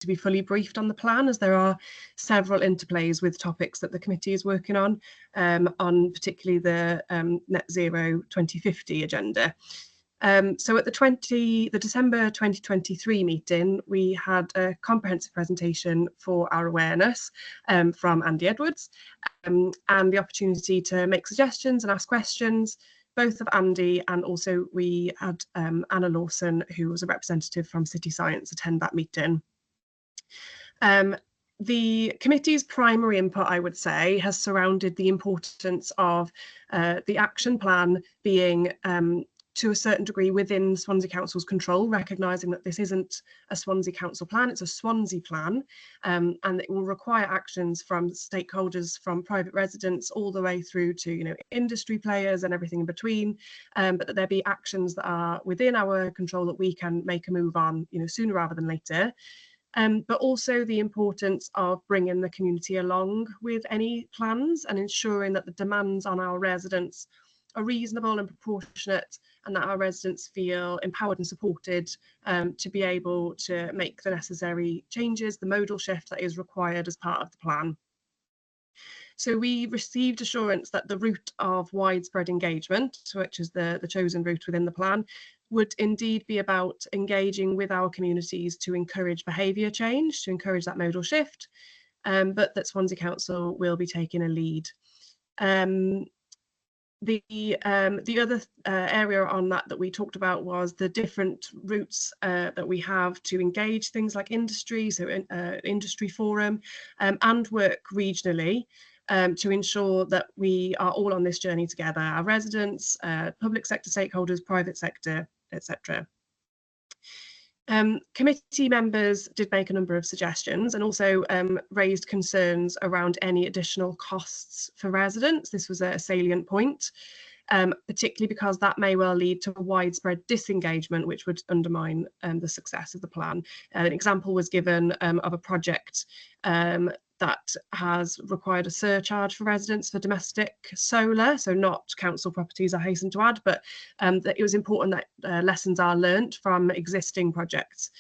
to be fully briefed on the plan, as there are several interplays with topics that the committee is working on particularly the net zero 2050 agenda. So at the December 2023 meeting, we had a comprehensive presentation for our awareness from Andy Edwards and the opportunity to make suggestions and ask questions, both of Andy, and also we had Anna Lawson, who was a representative from City Science, attend that meeting. The committee's primary input, I would say, has surrounded the importance of the action plan being to a certain degree within Swansea Council's control, recognising that this isn't a Swansea Council plan, it's a Swansea plan, and it will require actions from stakeholders, from private residents, all the way through to industry players and everything in between, but that there be actions that are within our control that we can make a move on sooner rather than later. But also the importance of bringing the community along with any plans and ensuring that the demands on our residents are reasonable and proportionate, and that our residents feel empowered and supported to be able to make the necessary changes, the modal shift that is required as part of the plan. So we received assurance that the route of widespread engagement, which is the chosen route within the plan, would indeed be about engaging with our communities to encourage behaviour change, to encourage that modal shift, but that Swansea Council will be taking a lead. The other area on that we talked about was the different routes that we have to engage things like industry, so industry forum, and work regionally to ensure that we are all on this journey together, our residents, public sector stakeholders, private sector, etc. Committee members did make a number of suggestions and also raised concerns around any additional costs for residents. This was a salient point, particularly because that may well lead to a widespread disengagement, which would undermine the success of the plan. An example was given of a project that has required a surcharge for residents for domestic solar, so not council properties, I hasten to add, but that it was important that lessons are learnt from existing projects.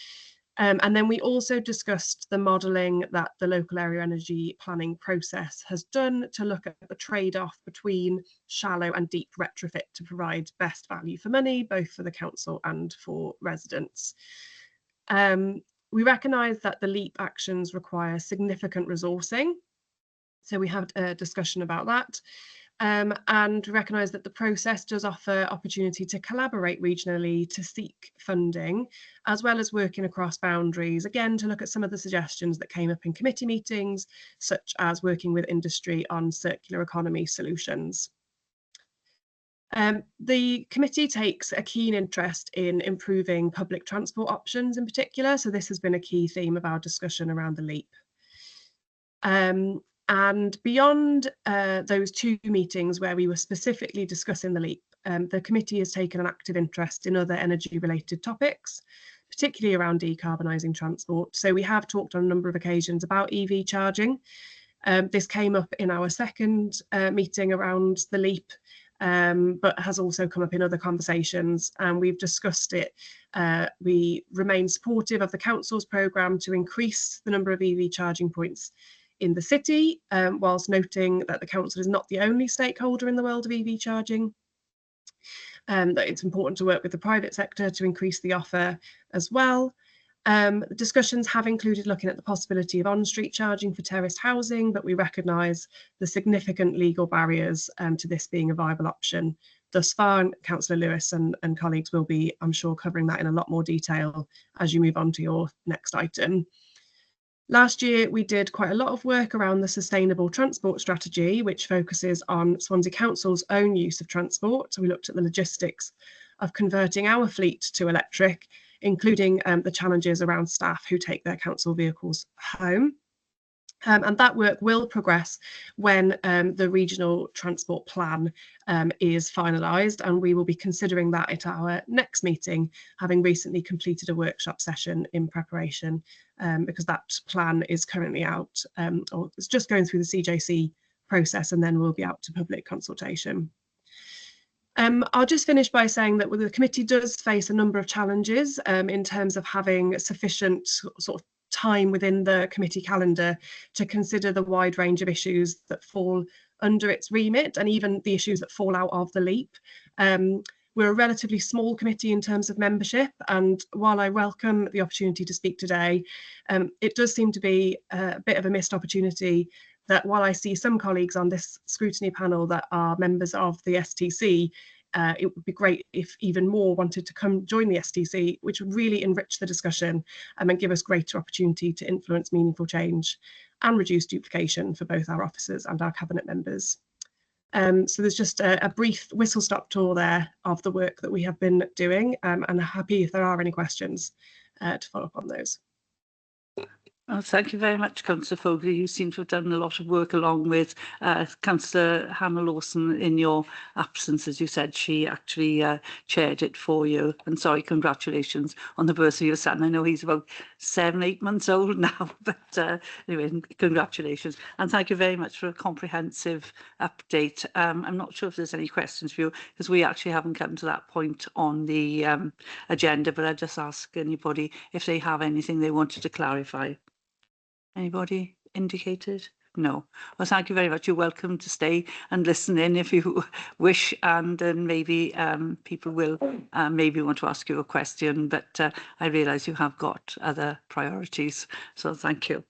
And then we also discussed the modelling that the local area energy planning process has done to look at the trade-off between shallow and deep retrofit to provide best value for money, both for the council and for residents. We recognise that the LEAP actions require significant resourcing, so we had a discussion about that, and recognise that the process does offer opportunity to collaborate regionally to seek funding, as well as working across boundaries, again to look at some of the suggestions that came up in committee meetings, such as working with industry on circular economy solutions. The committee takes a keen interest in improving public transport options in particular, so this has been a key theme of our discussion around the LEAP. And beyond those two meetings where we were specifically discussing the LEAP, the committee has taken an active interest in other energy-related topics, particularly around decarbonising transport. So we have talked on a number of occasions about EV charging. This came up in our second meeting around the LEAP, but has also come up in other conversations, and we've discussed it. We remain supportive of the council's programme to increase the number of EV charging points in the city, whilst noting that the council is not the only stakeholder in the world of EV charging, that it's important to work with the private sector to increase the offer as well. The discussions have included looking at the possibility of on-street charging for terraced housing, but we recognise the significant legal barriers to this being a viable option thus far, and Councillor Lewis and colleagues will be, I'm sure, covering that in a lot more detail as you move on to your next item. Last year, we did quite a lot of work around the sustainable transport strategy, which focuses on Swansea Council's own use of transport. So we looked at the logistics of converting our fleet to electric, including the challenges around staff who take their council vehicles home. And that work will progress when the regional transport plan is finalised, and we will be considering that at our next meeting, having recently completed a workshop session in preparation, because that plan is currently out, or it's just going through the CJC process, and then will be out to public consultation. I'll just finish by saying that the committee does face a number of challenges in terms of having sufficient sort of time within the committee calendar to consider the wide range of issues that fall under its remit, and even the issues that fall out of the LEAP. We're a relatively small committee in terms of membership, and while I welcome the opportunity to speak today, it does seem to be a bit of a missed opportunity that while I see some colleagues on this scrutiny panel that are members of the STC, it would be great if even more wanted to come join the STC, which would really enrich the discussion and give us greater opportunity to influence meaningful change and reduce duplication for both our officers and our cabinet members. So there's just a brief whistle-stop tour there of the work that we have been doing, and happy if there are any questions to follow up on those. Oh, thank you very much, Councillor Fogarty. You seem to have done a lot of work along with Councillor Hannah-Lawson in your absence. As you said, she actually chaired it for you. And sorry, congratulations on the birth of your son. I know he's about 7, 8 months old now, but anyway, congratulations. And thank you very much for a comprehensive update. I'm not sure if there's any questions for you, because we actually haven't come to that point on the agenda, but I'll just ask anybody if they have anything they wanted to clarify. Anybody indicated? No. Well, thank you very much. You're welcome to stay and listen in if you wish, and then maybe people will maybe want to ask you a question, but I realise you have got other priorities, so thank you.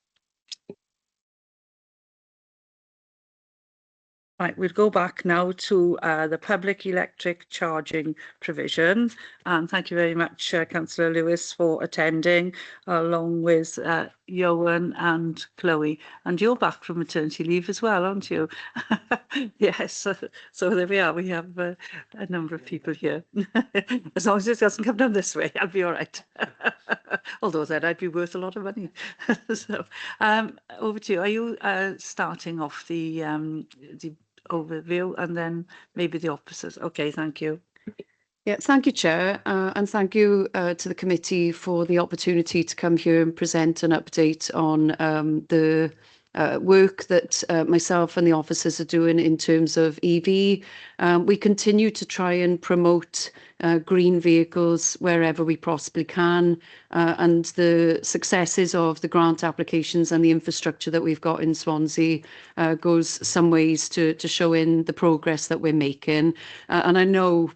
Right, we'll go back now to the public electric charging provision. And thank you very much, Councillor Lewis, for attending, along with Johan and Chloe. And you're back from maternity leave as well, aren't you? Yes, so there we are. We have a number of people here. As long as it doesn't come down this way, I'll be all right. Although then I'd be worth a lot of money. So over to you. Are you starting off the overview and then maybe the opposite? Okay, thank you. Yeah, thank you, Chair, and thank you to the committee for the opportunity to come here and present an update on the work that myself and the officers are doing in terms of EV. We continue to try and promote green vehicles wherever we possibly can, and the successes of the grant applications and the infrastructure that we've got in Swansea goes some ways to showing the progress that we're making. And I know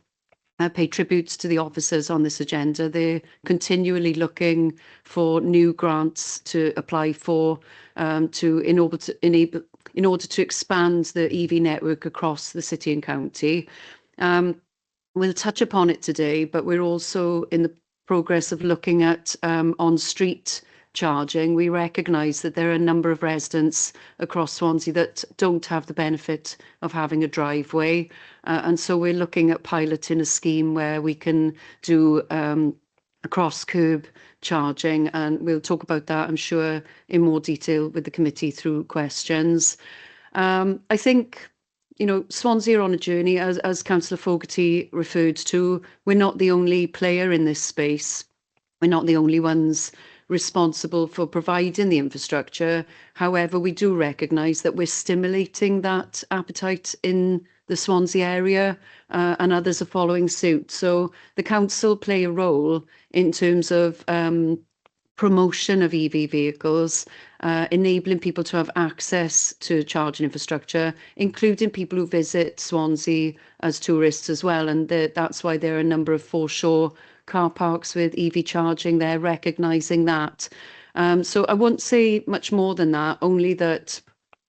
I pay tributes to the officers on this agenda. They're continually looking for new grants to apply for in order to expand the EV network across the city and county. We'll touch upon it today, but we're also in the progress of looking at on-street charging. We recognise that there are a number of residents across Swansea that don't have the benefit of having a driveway, and so we're looking at piloting a scheme where we can do across-curb charging, and we'll talk about that, I'm sure, in more detail with the committee through questions. I think, you know, Swansea are on a journey, as Councillor Fogarty referred to. We're not the only player in this space. We're not the only ones responsible for providing the infrastructure. However, we do recognise that we're stimulating that appetite in the Swansea area, and others are following suit. So the council play a role in terms of promotion of EV vehicles, enabling people to have access to charging infrastructure, including people who visit Swansea as tourists as well. And that's why there are a number of foreshore car parks with EV charging. They're recognising that. So I won't say much more than that, only that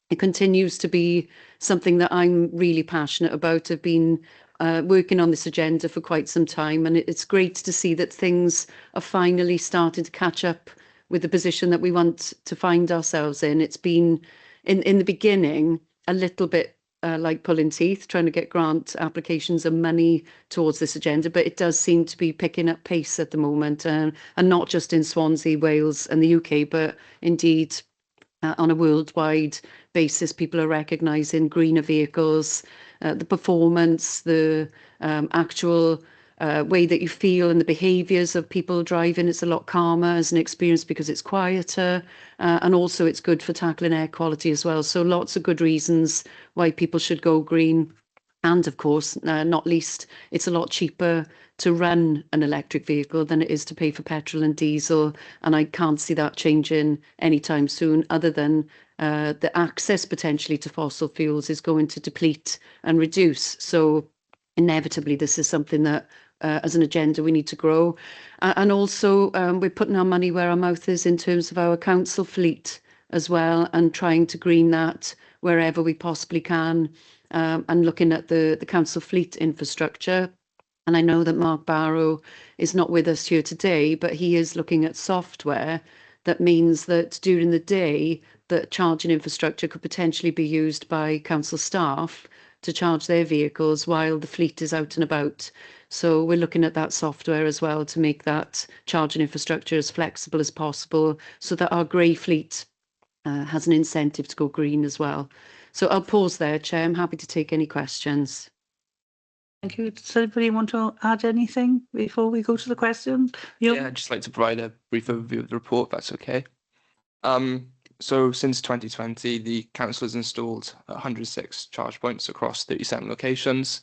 it continues to be something that I'm really passionate about. I've been working on this agenda for quite some time, and it's great to see that things are finally starting to catch up with the position that we want to find ourselves in. It's been, in the beginning, a little bit like pulling teeth, trying to get grant applications and money towards this agenda, but it does seem to be picking up pace at the moment, and not just in Swansea, Wales and the UK, but indeed on a worldwide basis. People are recognising greener vehicles, the performance, the actual way that you feel and the behaviours of people driving. It's a lot calmer as an experience because it's quieter, and also it's good for tackling air quality as well. So lots of good reasons why people should go green. And of course, not least, it's a lot cheaper to run an electric vehicle than it is to pay for petrol and diesel. And I can't see that changing anytime soon, other than the access potentially to fossil fuels is going to deplete and reduce. So inevitably, this is something that as an agenda we need to grow. And also, we're putting our money where our mouth is in terms of our council fleet as well, and trying to green that wherever we possibly can. And looking at the council fleet infrastructure. And I know that Mark Barrow is not with us here today, but he is looking at software that means that during the day, the charging infrastructure could potentially be used by council staff to charge their vehicles while the fleet is out and about. So we're looking at that software as well to make that charging infrastructure as flexible as possible so that our grey fleet has an incentive to go green as well. So I'll pause there, Chair. I'm happy to take any questions. Thank you. Does anybody want to add anything before we go to the questions? Yeah, I'd just like to provide a brief overview of the report, if that's okay. So since 2020, the council has installed 106 charge points across 37 locations.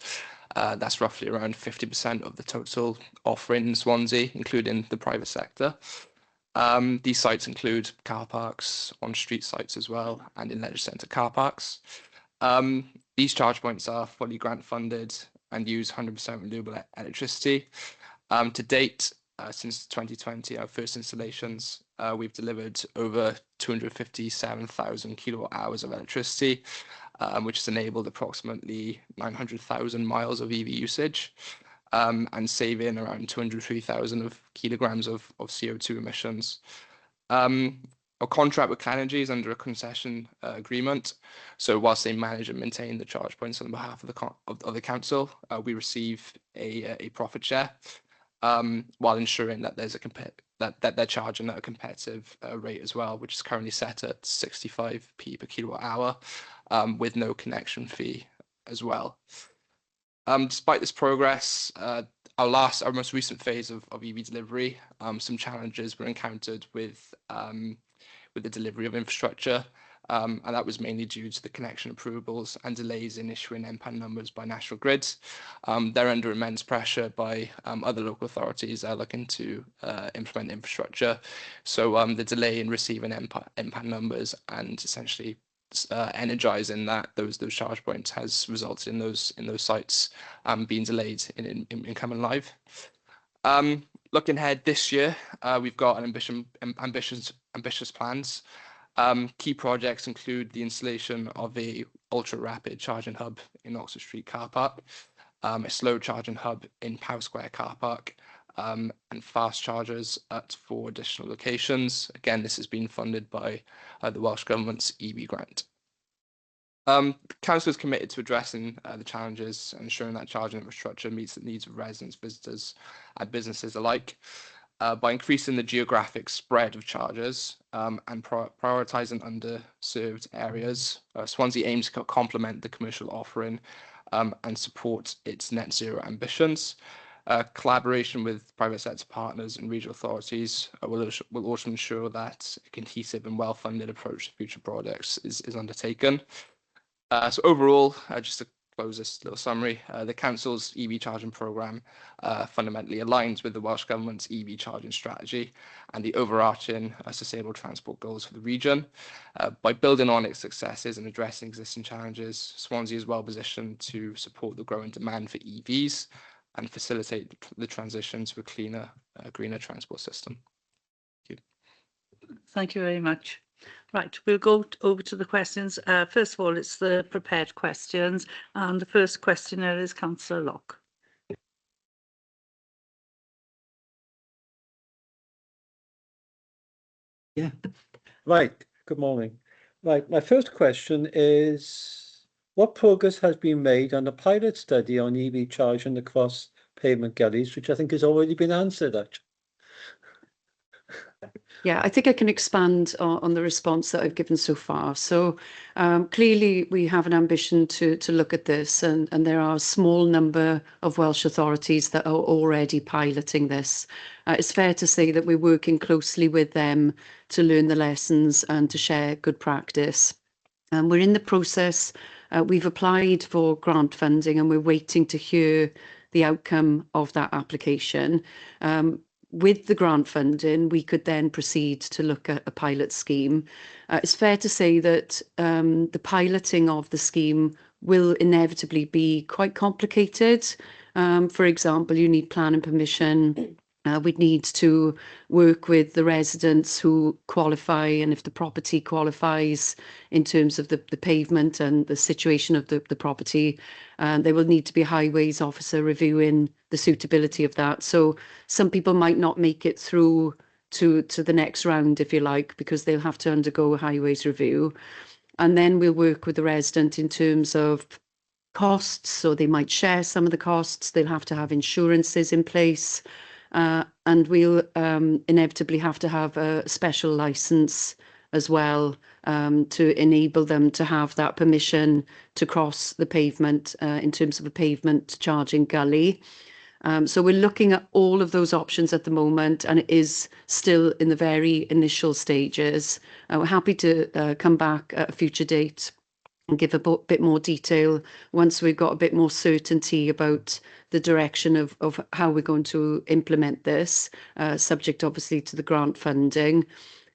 That's roughly around 50% of the total offering in Swansea, including the private sector. These sites include car parks, on-street sites as well, and in leisure centre car parks. These charge points are fully grant funded and use 100% renewable electricity. To date, since 2020, our first installations, we've delivered over 257,000 kilowatt hours of electricity, which has enabled approximately 900,000 miles of EV usage. And saving around 203,000 of kilograms of CO2 emissions. Our contract with Canergy is under a concession agreement. So whilst they manage and maintain the charge points on behalf of the council, we receive a profit share, while ensuring that there's that they're charging at a competitive rate as well, which is currently set at 65p per kilowatt hour, with no connection fee as well. Despite this progress, our most recent phase of EV delivery, some challenges were encountered with the delivery of infrastructure, and that was mainly due to the connection approvals and delays in issuing MPAN numbers by National Grid. They're under immense pressure by other local authorities looking to implement infrastructure. So the delay in receiving MPAN numbers and essentially energizing those charge points has resulted in those sites being delayed in coming live. Looking ahead this year, we've got ambitious plans. Key projects include the installation of a ultra rapid charging hub in Oxford Street car park, a slow charging hub in Power Square car park, and fast chargers at 4 additional locations. Again, this has been funded by the Welsh Government's EV grant. The council is committed to addressing the challenges and ensuring that charging infrastructure meets the needs of residents, visitors, and businesses alike. By increasing the geographic spread of chargers and prioritising underserved areas, Swansea aims to complement the commercial offering and support its net zero ambitions. Collaboration with private sector partners and regional authorities will also ensure that a cohesive and well-funded approach to future projects is undertaken. So overall, just to close this little summary, the council's EV charging programme fundamentally aligns with the Welsh Government's EV charging strategy and the overarching sustainable transport goals for the region. By building on its successes and addressing existing challenges, Swansea is well positioned to support the growing demand for EVs and facilitate the transition to a cleaner, greener transport system. Thank you. Thank you very much. Right, we'll go over to the questions. First of all, it's the prepared questions, and the first questioner is Councillor Locke. Yeah. Right. Good morning. Right. My first question is, what progress has been made on the pilot study on EV charging across pavement gullies, which I think has already been answered, actually? Yeah, I think I can expand on the response that I've given so far. So clearly we have an ambition to look at this, and there are a small number of Welsh authorities that are already piloting this. It's fair to say that we're working closely with them to learn the lessons and to share good practice. We're in the process We've applied for grant funding and we're waiting to hear the outcome of that application. With the grant funding, we could then proceed to look at a pilot scheme. It's fair to say that the piloting of the scheme will inevitably be quite complicated. For example, you need planning permission. We'd need to work with the residents who qualify, and if the property qualifies in terms of the pavement and the situation of the property, there will need to be a highways officer reviewing the suitability of that. So some people might not make it through to the next round, if you like, because they'll have to undergo a highways review. And then we'll work with the resident in terms of costs, so they might share some of the costs. They'll have to have insurances in place. And we'll inevitably have to have a special license as well to enable them to have that permission to cross the pavement in terms of a pavement charging gully. So we're looking at all of those options at the moment, and it is still in the very initial stages. We're happy to come back at a future date and give a bit more detail once we've got a bit more certainty about the direction of how we're going to implement this, subject obviously to the grant funding.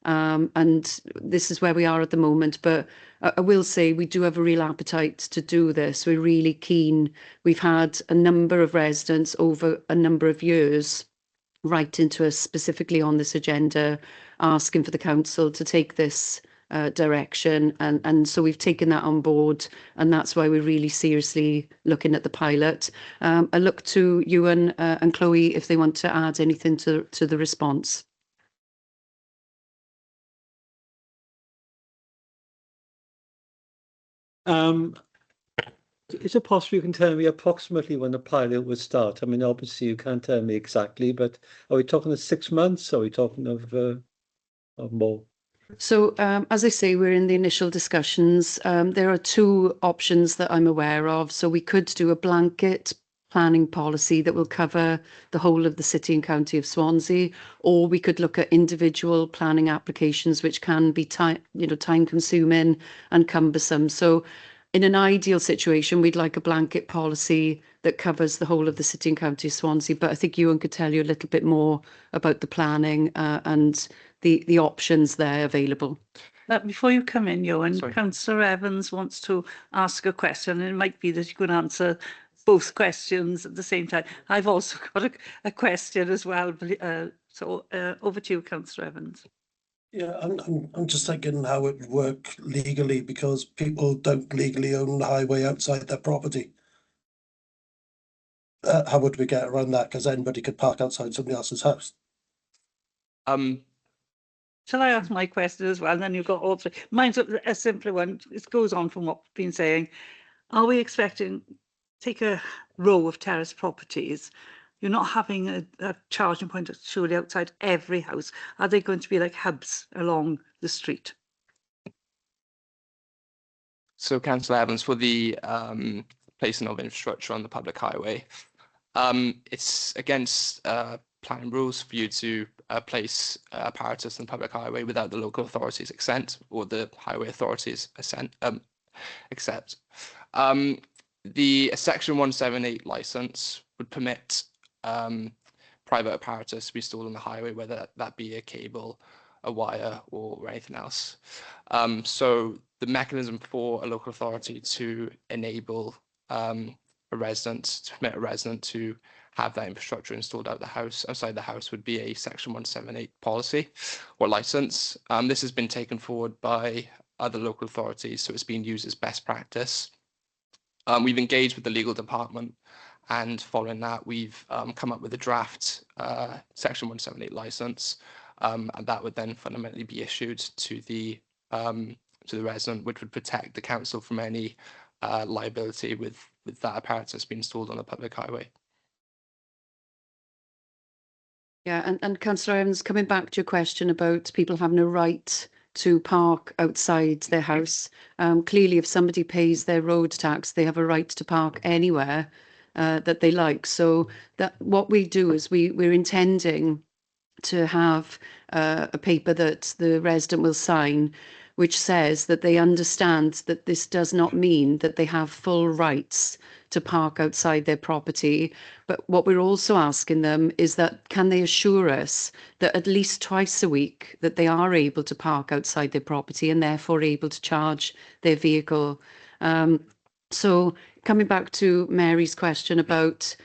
And this is where we are at the moment, but I will say we do have a real appetite to do this. We're really keen. We've had a number of residents over a number of years write into us specifically on this agenda, asking for the council to take this direction, and so we've taken that on board, and that's why we're really seriously looking at the pilot. I look to Ewan and Chloe if they want to add anything to the response. Is it possible you can tell me approximately when the pilot will start? I mean, obviously you can't tell me exactly, but are we talking of 6 months? Are we talking of more? So, as I say, we're in the initial discussions. There are two options that I'm aware of. So we could do a blanket planning policy that will cover the whole of the city and county of Swansea, or we could look at individual planning applications, which can be time consuming and cumbersome. So in an ideal situation, we'd like a blanket policy that covers the whole of the city and county of Swansea. But I think Ewan could tell you a little bit more about the planning and the options there available. Before you come in, Ewan, Sorry. Councillor Evans wants to ask a question, and it might be that you can answer both questions at the same time. I've also got a question as well. So over to you, Councillor Evans. Yeah, I'm just thinking how it would work legally, because people don't legally own the highway outside their property. How would we get around that? Because anybody could park outside somebody else's house. Shall I ask my question as well? And then you've got all three. Mine's a simpler one. It goes on from what we've been saying. Are we expecting, take a row of terrace properties, you're not having a charging point surely outside every house. Are they going to be like hubs along the street? So, Councillor Evans, for the placing of infrastructure on the public highway, it's against planning rules for you to place apparatus on the public highway without the local authorities' consent or the highway authorities' accept. The Section 178 licence would permit private apparatus to be installed on the highway, whether that be a cable, a wire, or anything else. So the mechanism for a local authority to enable to permit a resident to have that infrastructure installed outside the house would be a Section 178 policy or license. This has been taken forward by other local authorities, so it's been used as best practice. We've engaged with the legal department, and following that, we've come up with a draft Section 178 license, and that would then fundamentally be issued to the resident, which would protect the council from any liability with that apparatus being installed on the public highway. Yeah, and Councillor Evans, coming back to your question about people having a right to park outside their house. Clearly, if somebody pays their road tax, they have a right to park anywhere that they like. So that what we do is we're intending to have a paper that the resident will sign, which says that they understand that this does not mean that they have full rights to park outside their property. But what we're also asking them is that can they assure us that at least twice a week that they are able to park outside their property and therefore able to charge their vehicle. So coming back to Mary's question about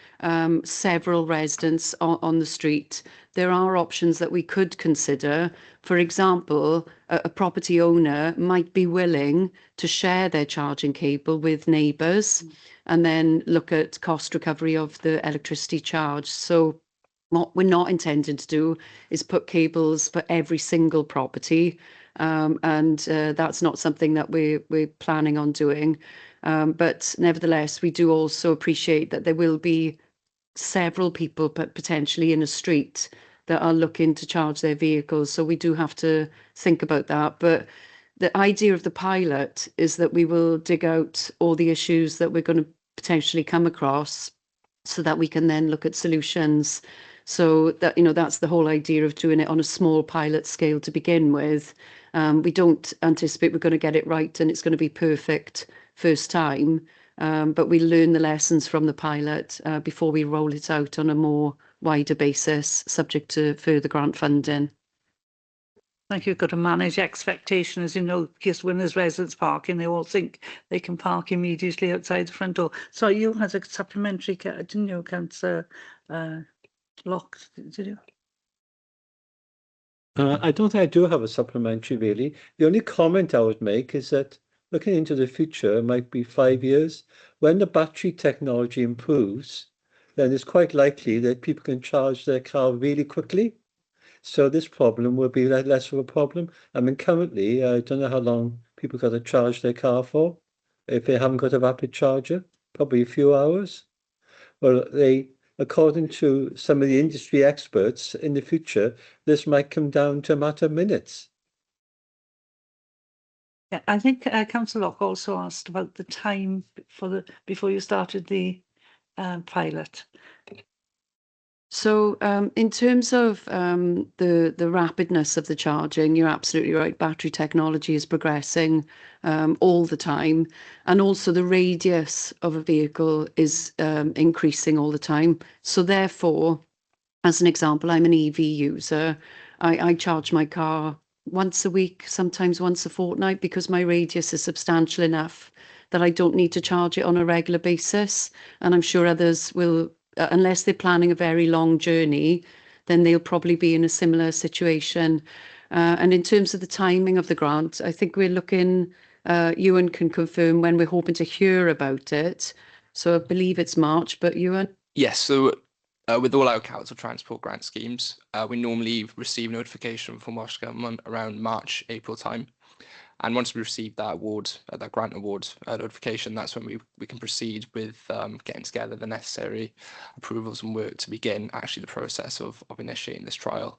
several residents on the street, there are options that we could consider. For example, a property owner might be willing to share their charging cable with neighbours and then look at cost recovery of the electricity charge. So what we're not intending to do is put cables for every single property, and that's not something that we're planning on doing. But nevertheless, we do also appreciate that there will be several people potentially in a street that are looking to charge their vehicles. So we do have to think about that. But the idea of the pilot is that we will dig out all the issues that we're going to potentially come across so that we can then look at solutions. So that, you know, that's the whole idea of doing it on a small pilot scale to begin with. We don't anticipate we're going to get it right and it's going to be perfect first time, but we learn the lessons from the pilot before we roll it out on a more wider basis, subject to further grant funding. Thank you. You've got to manage expectation, as you know, because when there's residents parking, they all think they can park immediately outside the front door. So you had a supplementary, didn't you, Councillor Locke? Did you? I don't think I do have a supplementary, really. The only comment I would make is that looking into the future, it might be 5 years, when the battery technology improves, then it's quite likely that people can charge their car really quickly. So this problem will be less of a problem. I mean, currently, I don't know how long people got to charge their car for. If they haven't got a rapid charger, probably a few hours. Well, according to some of the industry experts, in the future, this might come down to a matter of minutes. Yeah, I think Councillor Locke also asked about the time before you started the pilot. So in terms of the rapidness of the charging, you're absolutely right. Battery technology is progressing all the time. And also the radius of a vehicle is increasing all the time. So therefore, as an example, I'm an EV user. I charge my car once a week, sometimes once a fortnight, because my radius is substantial enough that I don't need to charge it on a regular basis. And I'm sure others will, unless they're planning a very long journey, then they'll probably be in a similar situation. And in terms of the timing of the grant, I think we're looking, Ewan can confirm when we're hoping to hear about it. So I believe it's March, but Ewan? Yes, so with all our council transport grant schemes, we normally receive notification from Welsh Government around March, April time. And once we receive that award, that grant award notification, that's when we can proceed with getting together the necessary approvals and work to begin actually the process of initiating this trial.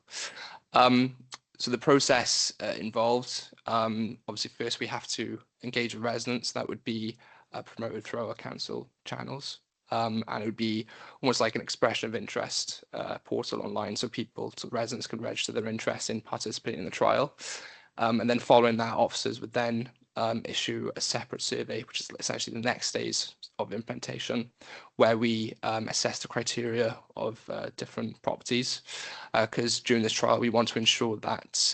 So the process involved, obviously first we have to engage with residents. That would be promoted through our council channels. And it would be almost like an expression of interest portal online, so residents can register their interest in participating in the trial. And then following that, officers would then issue a separate survey, which is essentially the next stage of implementation, where we assess the criteria of different properties. Because during this trial, we want to ensure that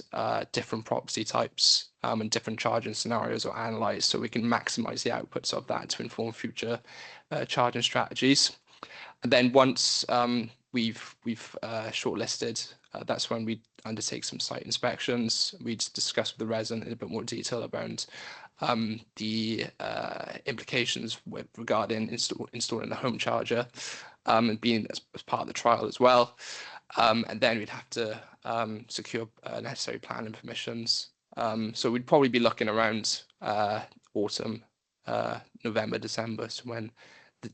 different property types and different charging scenarios are analysed, so we can maximise the outputs of that to inform future charging strategies. And then once we've shortlisted, that's when we undertake some site inspections. We'd discuss with the resident in a bit more detail around the implications regarding installing the home charger and being as part of the trial as well. And then we'd have to secure necessary planning permissions. So we'd probably be looking around autumn, November, December, so when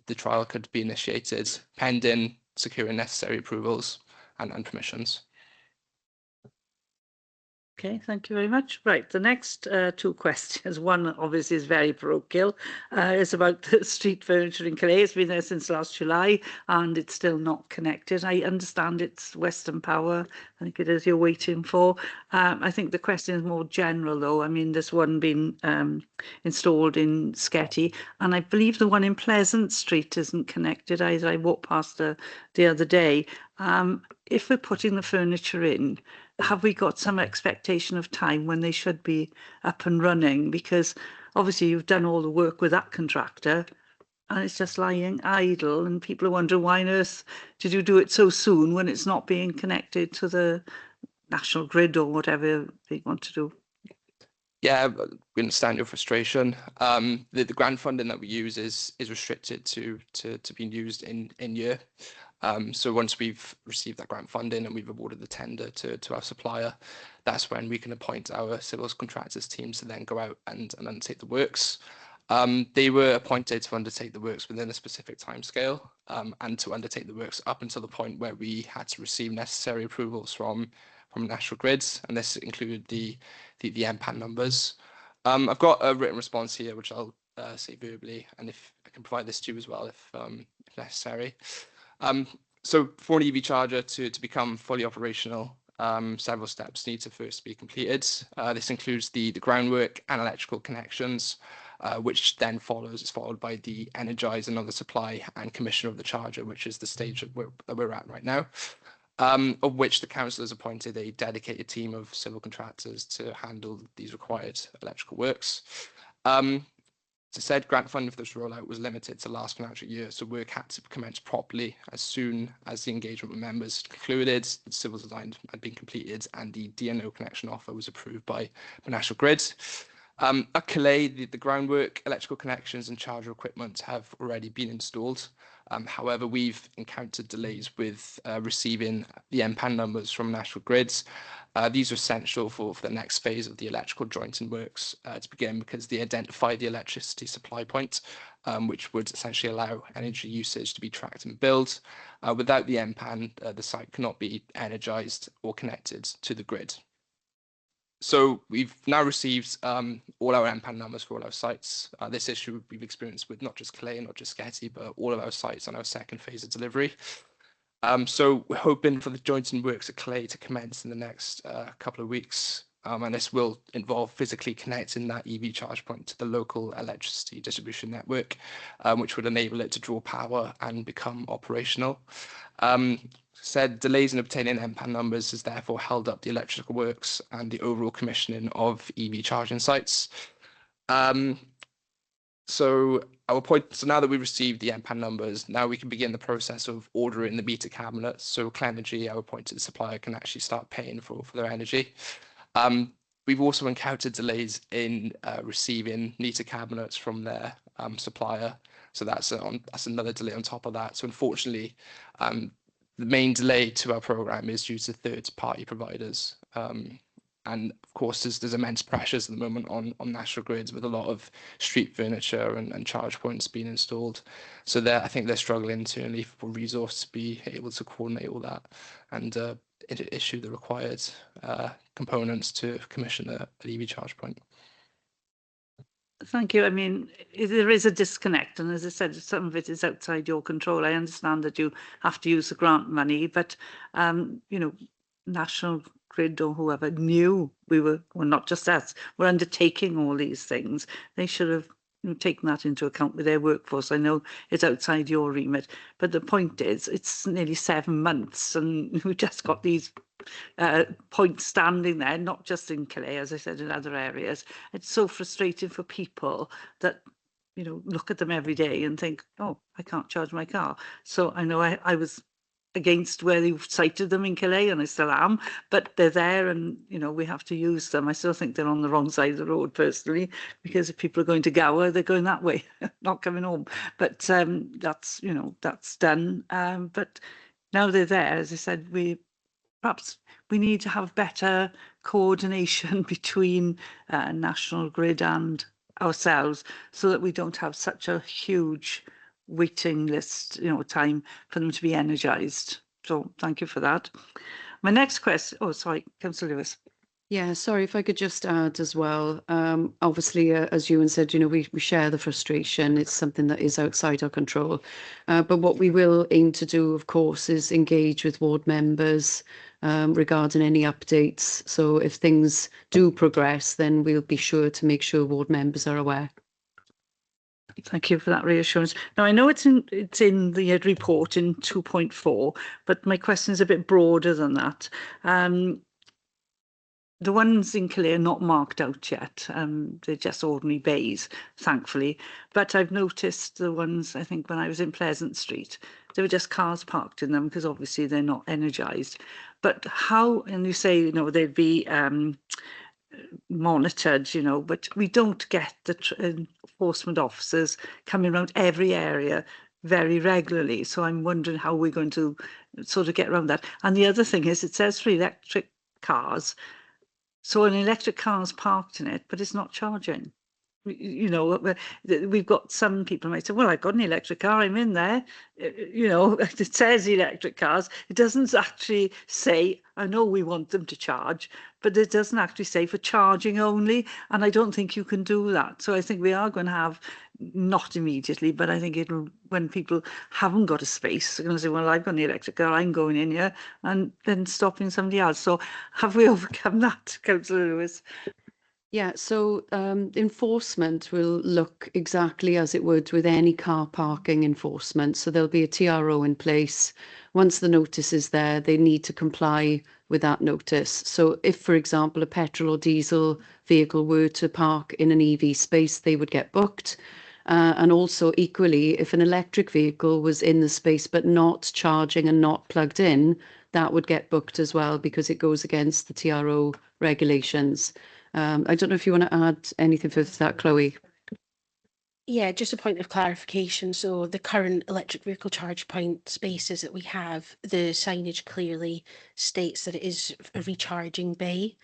the trial could be initiated, pending securing necessary approvals and permissions. Okay, thank you very much. Right, the next two questions. One obviously is very parochial. It's about the street furniture in Calais. It's been there since last July and it's still not connected. I understand it's Western Power. I think it is you're waiting for. I think the question is more general though. I mean, there's one being installed in Scrutiny and I believe the one in Pleasant Street isn't connected either. I walked past the other day. If we're putting the furniture in, have we got some expectation of time when they should be up and running? Because obviously you've done all the work with that contractor and it's just lying idle and people are wondering why on earth did you do it so soon when it's not being connected to the national grid or whatever they want to do? Yeah, we understand your frustration. The grant funding that we use is restricted to being used in year. So once we've received that grant funding and we've awarded the tender to our supplier, that's when we can appoint our civils contractors teams to then go out and undertake the works. They were appointed to undertake the works within a specific timescale and to undertake the works up until the point where we had to receive necessary approvals from National Grids, and this included the MPAN numbers. I've got a written response here, which I'll say verbally, and if I can provide this to you as well, if necessary. So for an EV charger to become fully operational, several steps need to first be completed. This includes the groundwork and electrical connections, which then is followed by the energizing of the supply and commission of the charger, which is the stage that we're at right now. Of which the council has appointed a dedicated team of civil contractors to handle these required electrical works. As I said, grant funding for this rollout was limited to last financial year, so work had to commence properly as soon as the engagement with members concluded, the civil design had been completed, and the DNO connection offer was approved by National Grid. At Calais, the groundwork, electrical connections, and charger equipment have already been installed. However, we've encountered delays with receiving the MPAN numbers from National Grids. These are essential for the next phase of the electrical jointing works to begin because they identify the electricity supply point, which would essentially allow energy usage to be tracked and billed. Without the MPAN, the site cannot be energized or connected to the grid. So we've now received all our MPAN numbers for all our sites. This issue we've experienced with not just Calais, not just Scrutiny, but all of our sites on our second phase of delivery. So we're hoping for the jointing works at Calais to commence in the next couple of weeks. And this will involve physically connecting that EV charge point to the local electricity distribution network, which would enable it to draw power and become operational. Said delays in obtaining MPAN numbers has therefore held up the electrical works and the overall commissioning of EV charging sites. So now that we've received the MPAN numbers, now we can begin the process of ordering the meter cabinets. So Clenergy, our appointed supplier, can actually start paying for their energy. We've also encountered delays in receiving meter cabinets from their supplier. So that's another delay on top of that. So unfortunately, the main delay to our program is due to third-party providers. And of course, there's immense pressures at the moment on National Grids with a lot of street furniture and charge points being installed. So I think they're struggling internally for resource to be able to coordinate all that and issue the required components to commission an EV charge point. Thank you. I mean, there is a disconnect, and as I said, some of it is outside your control. I understand that you have to use the grant money, but you know, National Grid or whoever knew well, not just us, we're undertaking all these things. They should have taken that into account with their workforce. I know it's outside your remit, but the point is, it's nearly 7 months, and we just got these points standing there, not just in Calais, as I said, in other areas. It's so frustrating for people that, you know, look at them every day and think, oh, I can't charge my car. So I know I was against where they cited them in Calais, and I still am, but they're there and, you know, we have to use them. I still think they're on the wrong side of the road personally, because if people are going to Gower, they're going that way, not coming home. But that's, you know, that's done. But now they're there, as I said, perhaps we need to have better coordination between National Grid and ourselves so that we don't have such a huge waiting list, you know, time for them to be energised. So thank you for that. My next question, oh, sorry, Councillor Lewis. Yeah, sorry, if I could just add as well. Obviously, as Ewan said, we share the frustration. It's something that is outside our control. But what we will aim to do, of course, is engage with ward members regarding any updates. So if things do progress, then we'll be sure to make sure ward members are aware. Thank you for that reassurance. Now, I know it's in the report in 2.4, but my question is a bit broader than that. The ones in Calais are not marked out yet. They're just ordinary bays, thankfully. But I've noticed the ones, I think, when I was in Pleasant Street, there were just cars parked in them because obviously they're not energised. But how, and you say, they'd be monitored, but we don't get the enforcement officers coming around every area very regularly. So I'm wondering how we're going to sort of get around that. And the other thing is, it says for electric cars, so an electric car is parked in it, but it's not charging. We've got some people might say, well, I've got an electric car, I'm in there. It says electric cars. It doesn't actually say, I know we want them to charge, but it doesn't actually say for charging only. And I don't think you can do that. So I think we are going to have, not immediately, but I think it'll, when people haven't got a space, they're going to say, well, I've got an electric car, I'm going in here, and then stopping somebody else. So have we overcome that, Councillor Lewis? Yeah, so enforcement will look exactly as it would with any car parking enforcement. So there'll be a TRO in place. Once the notice is there, they need to comply with that notice. So if, for example, a petrol or diesel vehicle were to park in an EV space, they would get booked. And also equally, if an electric vehicle was in the space but not charging and not plugged in, that would get booked as well because it goes against the TRO regulations. I don't know if you want to add anything further to that, Chloe. Yeah, just a point of clarification. So the current electric vehicle charge point spaces that we have, the signage clearly states that it is a recharging bay.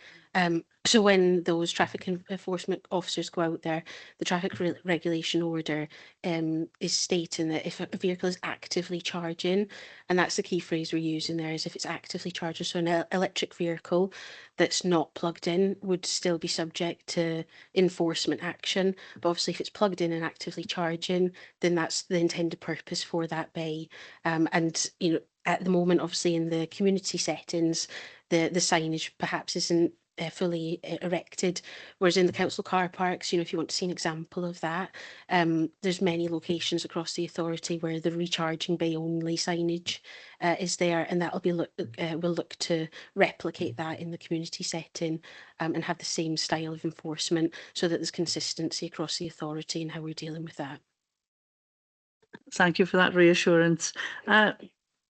So when those traffic enforcement officers go out there, the traffic regulation order is stating that if a vehicle is actively charging, and that's the key phrase we're using there, is if it's actively charging. So an electric vehicle that's not plugged in would still be subject to enforcement action. But obviously, if it's plugged in and actively charging, then that's the intended purpose for that bay. And at the moment, obviously, in the community settings, the signage perhaps isn't fully erected, whereas in the council car parks, if you want to see an example of that, there's many locations across the authority where the recharging bay only signage is there, and that'll be we'll look to replicate that in the community setting and have the same style of enforcement so that there's consistency across the authority and how we're dealing with that. Thank you for that reassurance.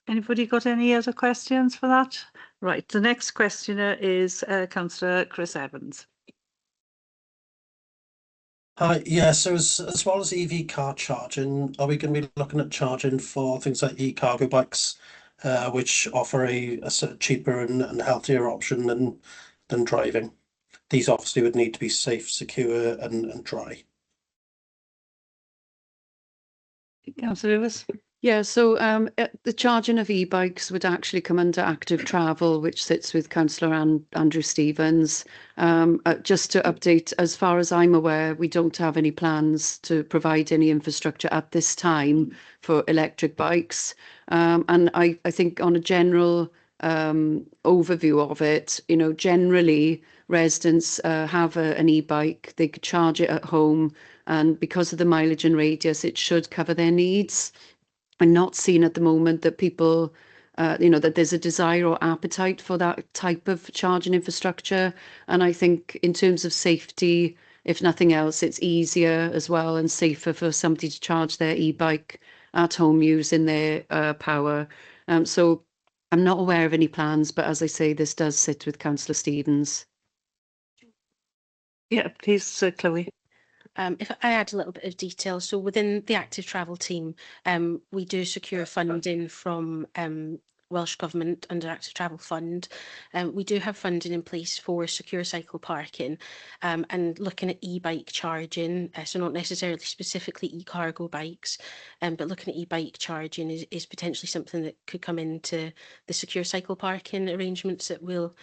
Anybody got any other questions for that? Right, the next questioner is Councillor Chris Evans. Hi, yeah, so as well as EV car charging, are we going to be looking at charging for things like e-cargo bikes, which offer a sort of cheaper and healthier option than driving? These obviously would need to be safe, secure and dry. Councillor Lewis? Yeah, so the charging of e-bikes would actually come under active travel, which sits with Councillor Andrew Stevens. Just to update, as far as I'm aware, we don't have any plans to provide any infrastructure at this time for electric bikes. And I think on a general overview of it, generally residents have an e-bike, they could charge it at home, and because of the mileage and radius, it should cover their needs. I'm not seeing at the moment that people, that there's a desire or appetite for that type of charging infrastructure. And I think in terms of safety, if nothing else, it's easier as well and safer for somebody to charge their e-bike at home using their power. So I'm not aware of any plans, but as I say, this does sit with Councillor Stevens. Yeah, please, Chloe. If I add a little bit of detail, so within the active travel team, we do secure funding from Welsh Government under Active Travel Fund. We do have funding in place for secure cycle parking and looking at e-bike charging, so not necessarily specifically e-cargo bikes, but looking at e-bike charging is potentially something that could come into the secure cycle parking arrangements that we'll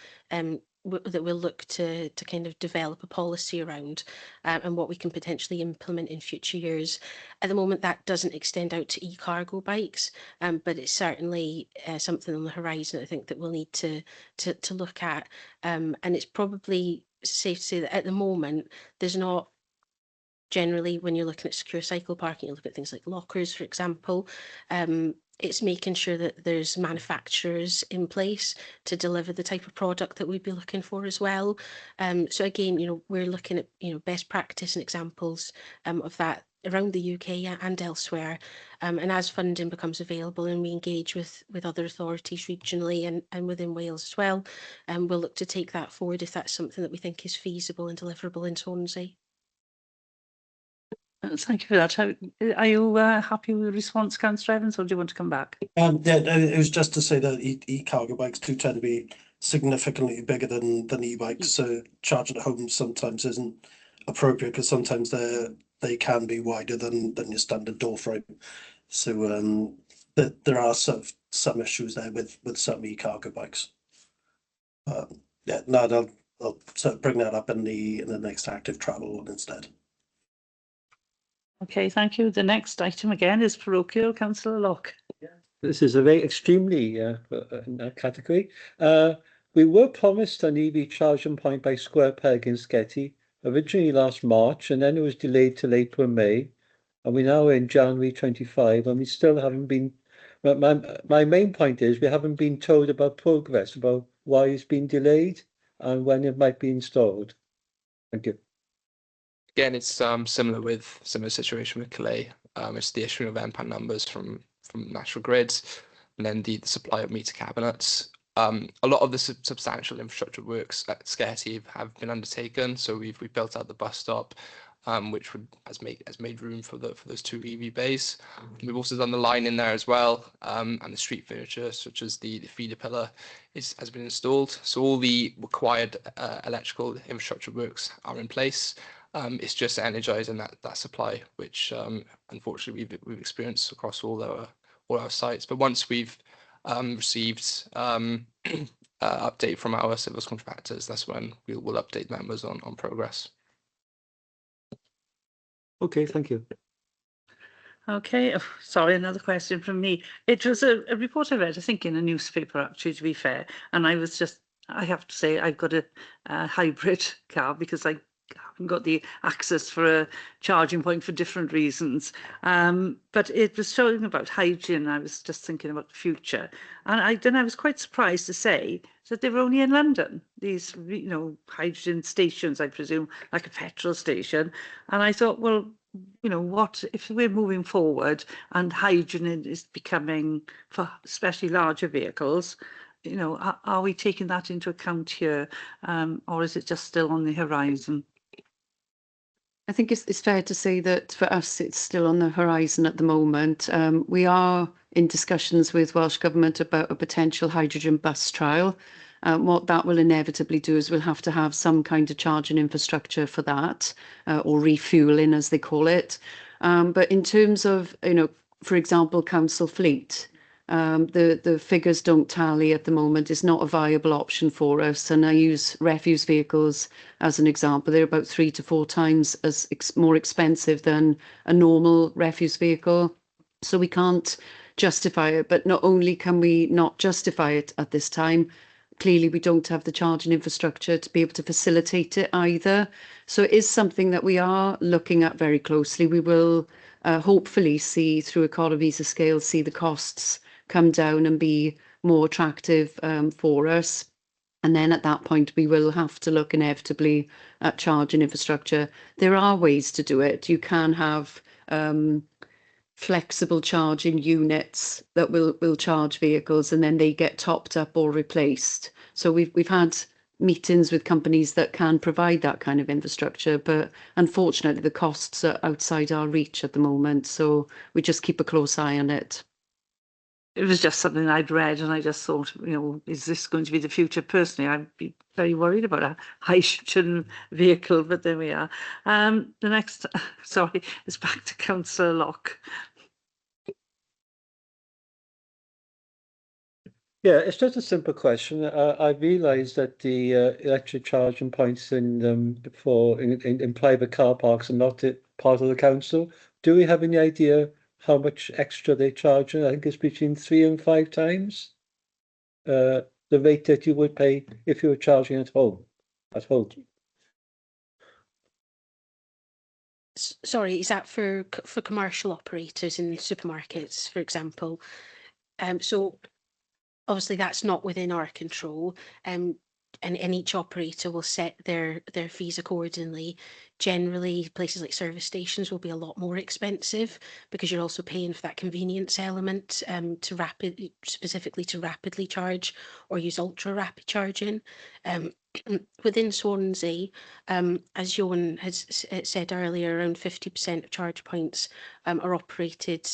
that we'll look to kind of develop a policy around, and what we can potentially implement in future years. At the moment, that doesn't extend out to e-cargo bikes, but it's certainly something on the horizon I think that we'll need to look at. And it's probably safe to say that at the moment there's not, generally when you're looking at secure cycle parking, you look at things like lockers, for example. It's making sure that there's manufacturers in place to deliver the type of product that we'd be looking for as well. So again, we're looking at, best practice and examples of that around the UK and elsewhere. And as funding becomes available and we engage with other authorities regionally and within Wales as well, we'll look to take that forward if that's something that we think is feasible and deliverable in Swansea. Thank you for that. Are you happy with the response, Councillor Evans, or do you want to come back? Yeah, it was just to say that e-cargo bikes do tend to be significantly bigger than e-bikes, so charging at home sometimes isn't appropriate because sometimes they can be wider than your standard door frame. So there are some issues there with some e-cargo bikes. Yeah, no, I'll sort of bring that up in the next active travel one instead. Okay, thank you. The next item again is parochial. Councillor Locke. This is a very extremely in that category. We were promised an EV charging point by Square Peg in Sketty originally last March, and then it was delayed till April, May, and we're now in January 25, and we still haven't been. My main point is we haven't been told about progress, about why it's been delayed and when it might be installed. Thank you. Again, it's similar situation with Calais. It's the issuing of MPAN numbers from National Grids, and then the supply of meter cabinets. A lot of the substantial infrastructure works at Sketty have been undertaken. So we've built out the bus stop, which has made room for those two EV bays. We've also done the line in there as well, and the street furniture such as the feeder pillar has been installed. So all the required electrical infrastructure works are in place. It's just energizing that supply, which unfortunately we've experienced across all our sites. But once we've received update from our civils contractors, that's when we'll update members on progress. Okay, thank you. Okay, oh, sorry, another question from me. It was a report I read, I think in a newspaper actually, to be fair, and I have to say I've got a hybrid car because I haven't got the access for a charging point for different reasons. But it was showing about hydrogen. I was just thinking about the future. And I was quite surprised to say that they were only in London, these, hydrogen stations, I presume, like a petrol station. And I thought, well, what if we're moving forward and hydrogen is becoming, for especially larger vehicles, are we taking that into account here, or is it just still on the horizon? I think it's fair to say that for us, it's still on the horizon at the moment. We are in discussions with Welsh Government about a potential hydrogen bus trial. What that will inevitably do is we'll have to have some kind of charging infrastructure for that, or refueling as they call it. But in terms of, for example, council fleet, the figures don't tally at the moment. It's not a viable option for us. And I use refuse vehicles as an example. They're about 3 to 4 times more expensive than a normal refuse vehicle. So we can't justify it. But not only can we not justify it at this time, clearly we don't have the charging infrastructure to be able to facilitate it either. So it is something that we are looking at very closely. We will hopefully see through economies of scale, see the costs come down and be more attractive for us. And then at that point, we will have to look inevitably at charging infrastructure. There are ways to do it. You can have flexible charging units that will charge vehicles and then they get topped up or replaced. So we've had meetings with companies that can provide that kind of infrastructure, but unfortunately the costs are outside our reach at the moment. So we just keep a close eye on it. It was just something I'd read and I just thought, is this going to be the future? Personally, I'd be very worried about a hydrogen vehicle, but there we are. The next, sorry, is back to Councillor Locke. Yeah, it's just a simple question. I realise that the electric charging points in private car parks are not part of the council. Do we have any idea how much extra they charge? I think it's between 3 and 5 times the rate that you would pay if you were charging at home. Sorry, is that for commercial operators in supermarkets, for example? So obviously that's not within our control, and each operator will set their fees accordingly. Generally, places like service stations will be a lot more expensive because you're also paying for that convenience element specifically to rapidly charge or use ultra rapid charging. Within Swansea, as Johan has said earlier, around 50% of charge points are operated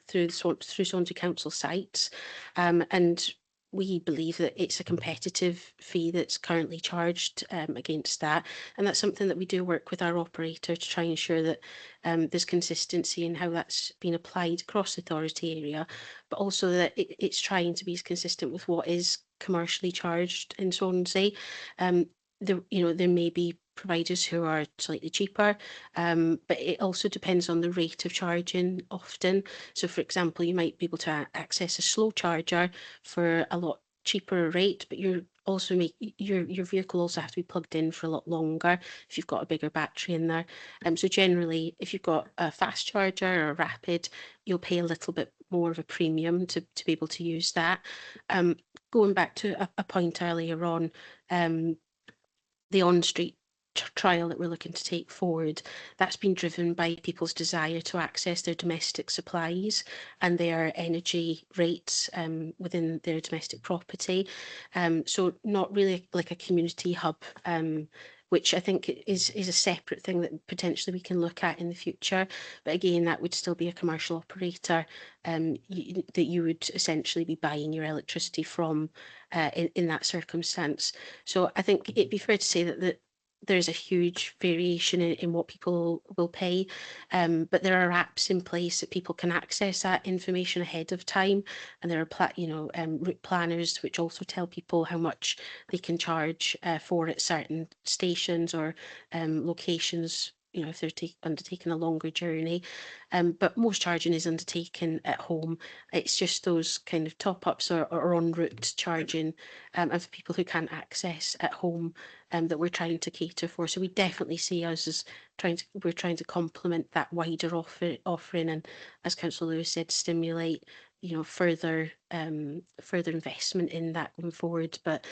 through Swansea Council sites, and we believe that it's a competitive fee that's currently charged against that, and that's something that we do work with our operator to try and ensure that there's consistency in how that's been applied across the authority area, but also that it's trying to be as consistent with what is commercially charged in Swansea. There may be providers who are slightly cheaper, but it also depends on the rate of charging often. So for example, you might be able to access a slow charger for a lot cheaper rate, but you're also your vehicle also have to be plugged in for a lot longer if you've got a bigger battery in there. So generally, if you've got a fast charger or a rapid, you'll pay a little bit more of a premium to be able to use that. Going back to a point earlier on, the on-street trial that we're looking to take forward, that's been driven by people's desire to access their domestic supplies and their energy rates within their domestic property. So not really like a community hub, which I think is a separate thing that potentially we can look at in the future. But again, that would still be a commercial operator that you would essentially be buying your electricity from in that circumstance. So I think it'd be fair to say that there's a huge variation in what people will pay, but there are apps in place that people can access that information ahead of time, and there are route planners which also tell people how much they can charge for at certain stations or locations, if they're undertaking a longer journey. But most charging is undertaken at home. It's just those kind of top-ups or en route charging, and for people who can't access at home, that we're trying to cater for. So we definitely see us as we're trying to complement that wider offering, and as Councillor Lewis said, stimulate further investment in that going forward. But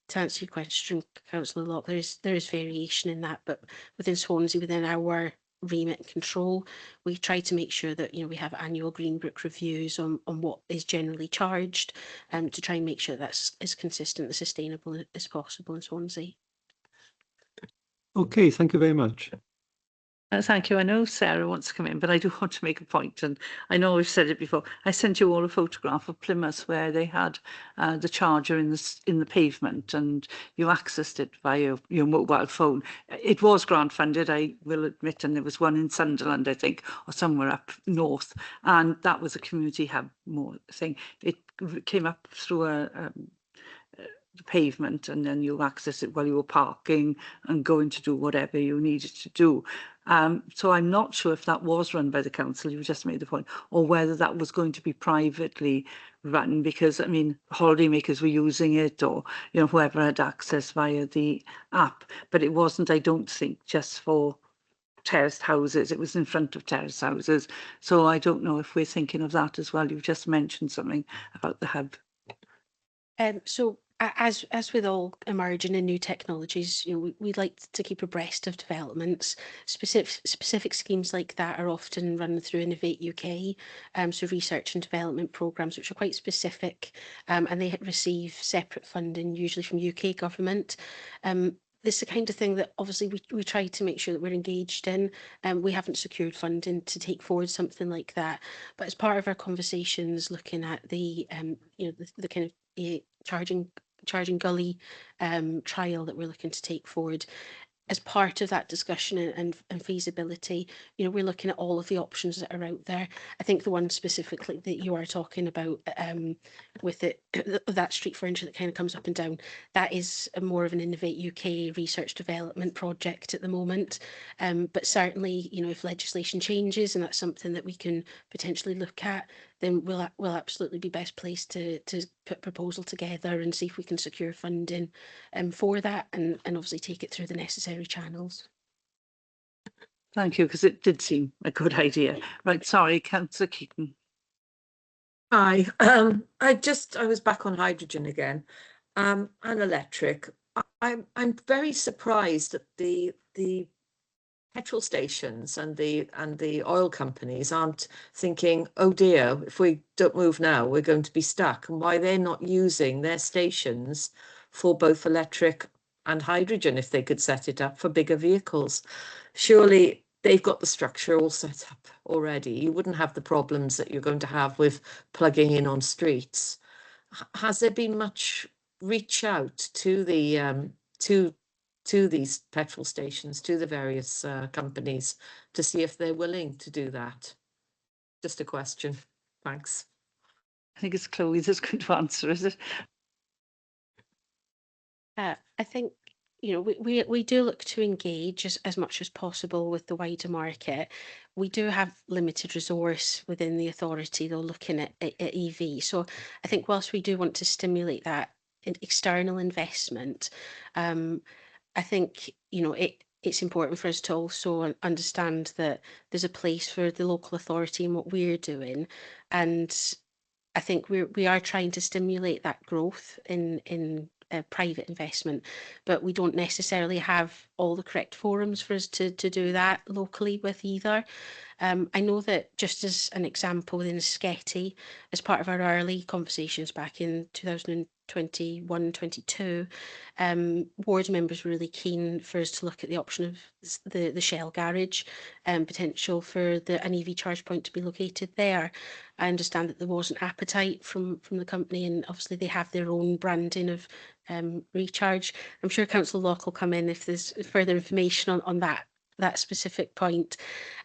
to answer your question, Councillor Locke, there is variation in that, but within Swansea, within our remit and control, we try to make sure that we have annual Green Book reviews on what is generally charged, to try and make sure that's as consistent and sustainable as possible in Swansea. Okay, thank you very much. Thank you. I know Sarah wants to come in, but I do want to make a point, and I know I've said it before. I sent you all a photograph of Plymouth where they had the charger in the pavement, and you accessed it via your mobile phone. It was grant funded, I will admit, and there was one in Sunderland, I think, or somewhere up north, and that was a community hub more thing. It came up through the pavement, and then you access it while you were parking and going to do whatever you needed to do. So I'm not sure if that was run by the council, you just made the point, or whether that was going to be privately run, because I mean, holidaymakers were using it, or whoever had access via the app. But it wasn't, I don't think, just for terraced houses. It was in front of terraced houses. So I don't know if we're thinking of that as well. You've just mentioned something about the hub. So as with all emerging and new technologies, we'd like to keep abreast of developments. Specific schemes like that are often run through Innovate UK, so research and development programs which are quite specific, and they receive separate funding, usually from UK government. This is the kind of thing that obviously we try to make sure that we're engaged in. We haven't secured funding to take forward something like that, but as part of our conversations, looking at the the kind of charging gully trial that we're looking to take forward, as part of that discussion and feasibility, you know, we're looking at all of the options that are out there. I think the one specifically that you are talking about with it, that street furniture that kind of comes up and down, that is more of an Innovate UK research development project at the moment. But certainly, you know, if legislation changes and that's something that we can potentially look at, then we'll absolutely be best placed to put a proposal together and see if we can secure funding for that, and obviously take it through the necessary channels. Thank you, because it did seem a good idea. Right, sorry, Councillor Keaton. Hi, I was back on hydrogen again, and electric. I'm very surprised that the petrol stations and the oil companies aren't thinking, oh dear, if we don't move now, we're going to be stuck, and why they're not using their stations for both electric and hydrogen if they could set it up for bigger vehicles. Surely they've got the structure all set up already. You wouldn't have the problems that you're going to have with plugging in on streets. Has there been much reach out to the to these petrol stations, to the various companies, to see if they're willing to do that? Just a question. Thanks. I think it's Chloe that's going to answer, is it? I think, you know, we do look to engage as much as possible with the wider market. We do have limited resource within the authority, though, looking at EV. So I think whilst we do want to stimulate that external investment, I think, you know, it's important for us to also understand that there's a place for the local authority in what we're doing, and I think we are trying to stimulate that growth in private investment, but we don't necessarily have all the correct forums for us to do that locally with either. I know that, just as an example, within Scrutiny, as part of our early conversations back in 2021-22, ward members were really keen for us to look at the option of the Shell garage and potential for an EV charge point to be located there. I understand that there wasn't appetite from the company, and obviously they have their own branding of recharge. I'm sure Councillor Locke will come in if there's further information on that specific point.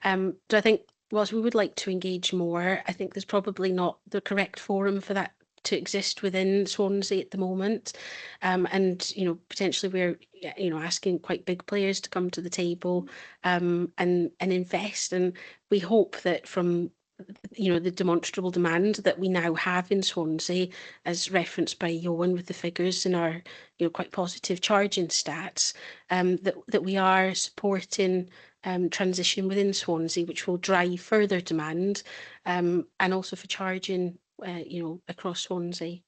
So I think whilst we would like to engage more, I think there's probably not the correct forum for that to exist within Swansea at the moment. And, you know, potentially we're, you know, asking quite big players to come to the table and invest. And we hope that from, you know, the demonstrable demand that we now have in Swansea, as referenced by Johan with the figures in our, you know, quite positive charging stats, that we are supporting transition within Swansea, which will drive further demand, and also for charging, you know, across Swansea.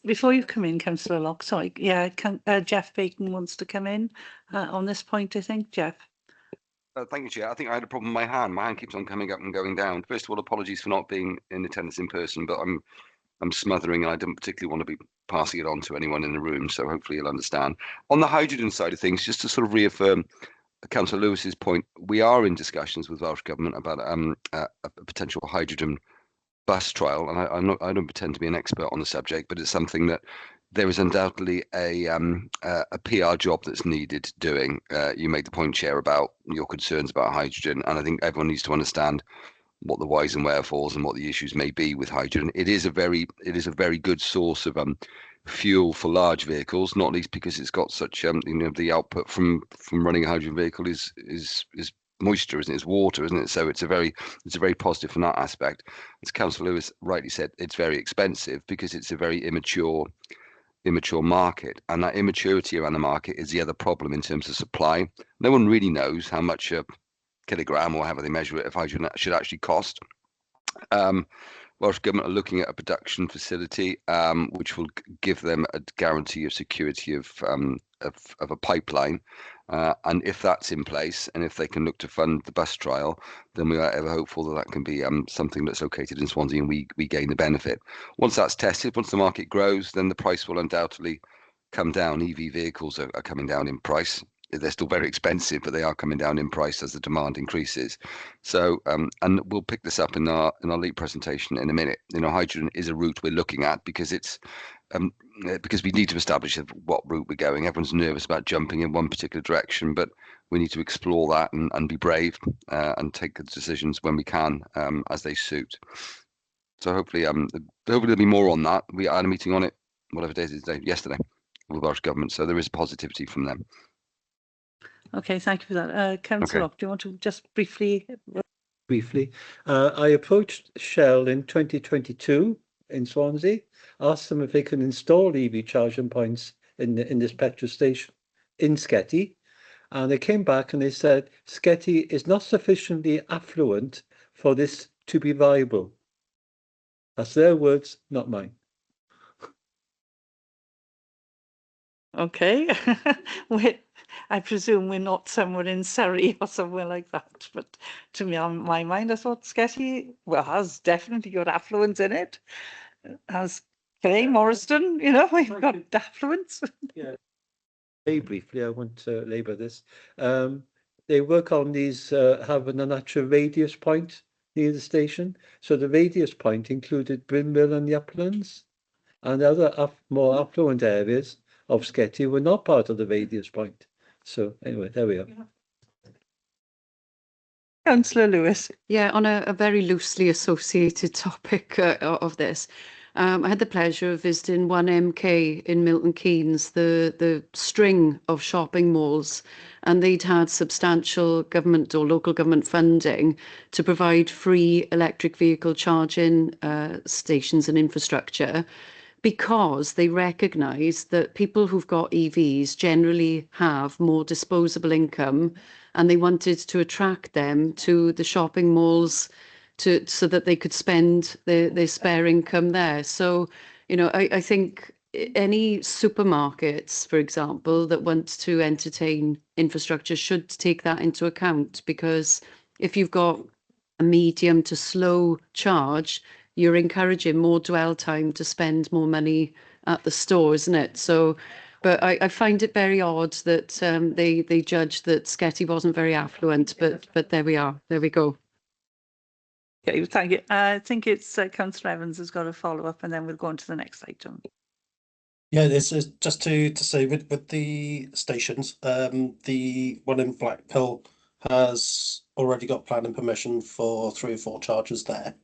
Before you come in, Councillor Locke, sorry, yeah, Jeff Bacon wants to come in on this point, I think. Jeff. Thank you, Chair. I think I had a problem with my hand. My hand keeps on coming up and going down. First of all, apologies for not being in attendance in person, but I'm smothering and I didn't particularly want to be passing it on to anyone in the room, so hopefully you'll understand. On the hydrogen side of things, just to sort of reaffirm Councillor Lewis's point, we are in discussions with Welsh Government about a potential hydrogen bus trial, and I don't pretend to be an expert on the subject, but it's something that there is undoubtedly a PR job that's needed doing. You made the point, Chair, about your concerns about hydrogen, and I think everyone needs to understand what the whys and wherefores and what the issues may be with hydrogen. It is a very good source of fuel for large vehicles, not least because it's got such you know, the output from running a hydrogen vehicle is moisture, isn't it? It's water, isn't it? So it's a very positive from that aspect. As Councillor Lewis rightly said, it's very expensive because it's a very immature market, and that immaturity around the market is the other problem in terms of supply. No one really knows how much a kilogram, or however they measure it, of hydrogen should actually cost. Welsh Government are looking at a production facility which will give them a guarantee of security of a pipeline, and if that's in place, and if they can look to fund the bus trial, then we are ever hopeful that that can be something that's located in Swansea, and we gain the benefit. Once that's tested, once the market grows, then the price will undoubtedly come down. EV vehicles are coming down in price. They're still very expensive, but they are coming down in price as the demand increases. So, and we'll pick this up in our LEAP presentation in a minute. You know, hydrogen is a route we're looking at because it's because we need to establish what route we're going. Everyone's nervous about jumping in one particular direction, but we need to explore that and be brave and take the decisions when we can as they suit. So hopefully there'll be more on that. We had a meeting on it, whatever day it is today, yesterday, with the Welsh Government. So there is positivity from them. Okay, thank you for that. Councillor Rock, do you want to just briefly? Briefly, I approached Shell in 2022 in Swansea, asked them if they can install EV charging points in this petrol station in Scrutiny, and they came back and they said Scrutiny is not sufficiently affluent for this to be viable. That's their words, not mine. Okay, I presume we're not somewhere in Surrey or somewhere like that, but to me, on my mind, I thought Sketty, has definitely got affluence in it. Has Clay, Morriston, we've got affluence. Yeah. Very briefly, I won't labour this. They work on these having a natural radius point near the station. So the radius point included Brynmill and the uplands, and other more affluent areas of Sketty were not part of the radius point. So anyway, there we are. Councillor Lewis. Yeah, on a very loosely associated topic of this, I had the pleasure of visiting 1MK in Milton Keynes, the string of shopping malls, and they'd had substantial government or local government funding to provide free electric vehicle charging stations and infrastructure, because they recognise that people who've got EVs generally have more disposable income, and they wanted to attract them to the shopping malls so that they could spend their spare income there. So, I think any supermarkets, for example, that want to entertain infrastructure should take that into account, because if you've got a medium to slow charge, you're encouraging more dwell time to spend more money at the store, isn't it? So, but I find it very odd that they judged that Sketty wasn't very affluent, but there we are. There we go. Okay, thank you. I think it's Councillor Evans has got a follow-up, and then we'll go on to the next item. Yeah, this is just to say with the stations, the one in Blackpool has already got planning permission for 3 or 4 chargers there.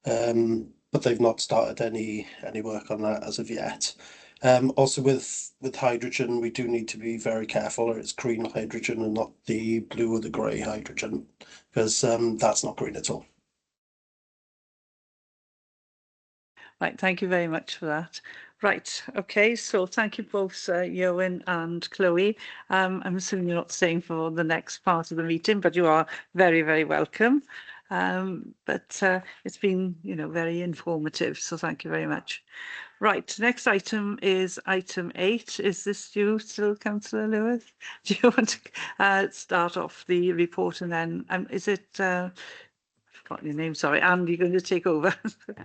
But they've not started any work on that as of yet. Also with hydrogen, we do need to be very careful. It's green hydrogen and not the blue or the grey hydrogen, because that's not green at all. Right, thank you very much for that. Right, okay, so thank you both, Eoin and Chloe. I'm assuming you're not staying for the next part of the meeting, but you are very, very welcome. But it's been, very informative, so thank you very much. Right, next item is item 8. Is this you still, Councillor Lewis? Do you want to start off the report, and then is it, I've forgotten your name, sorry, Anne, you're going to take over.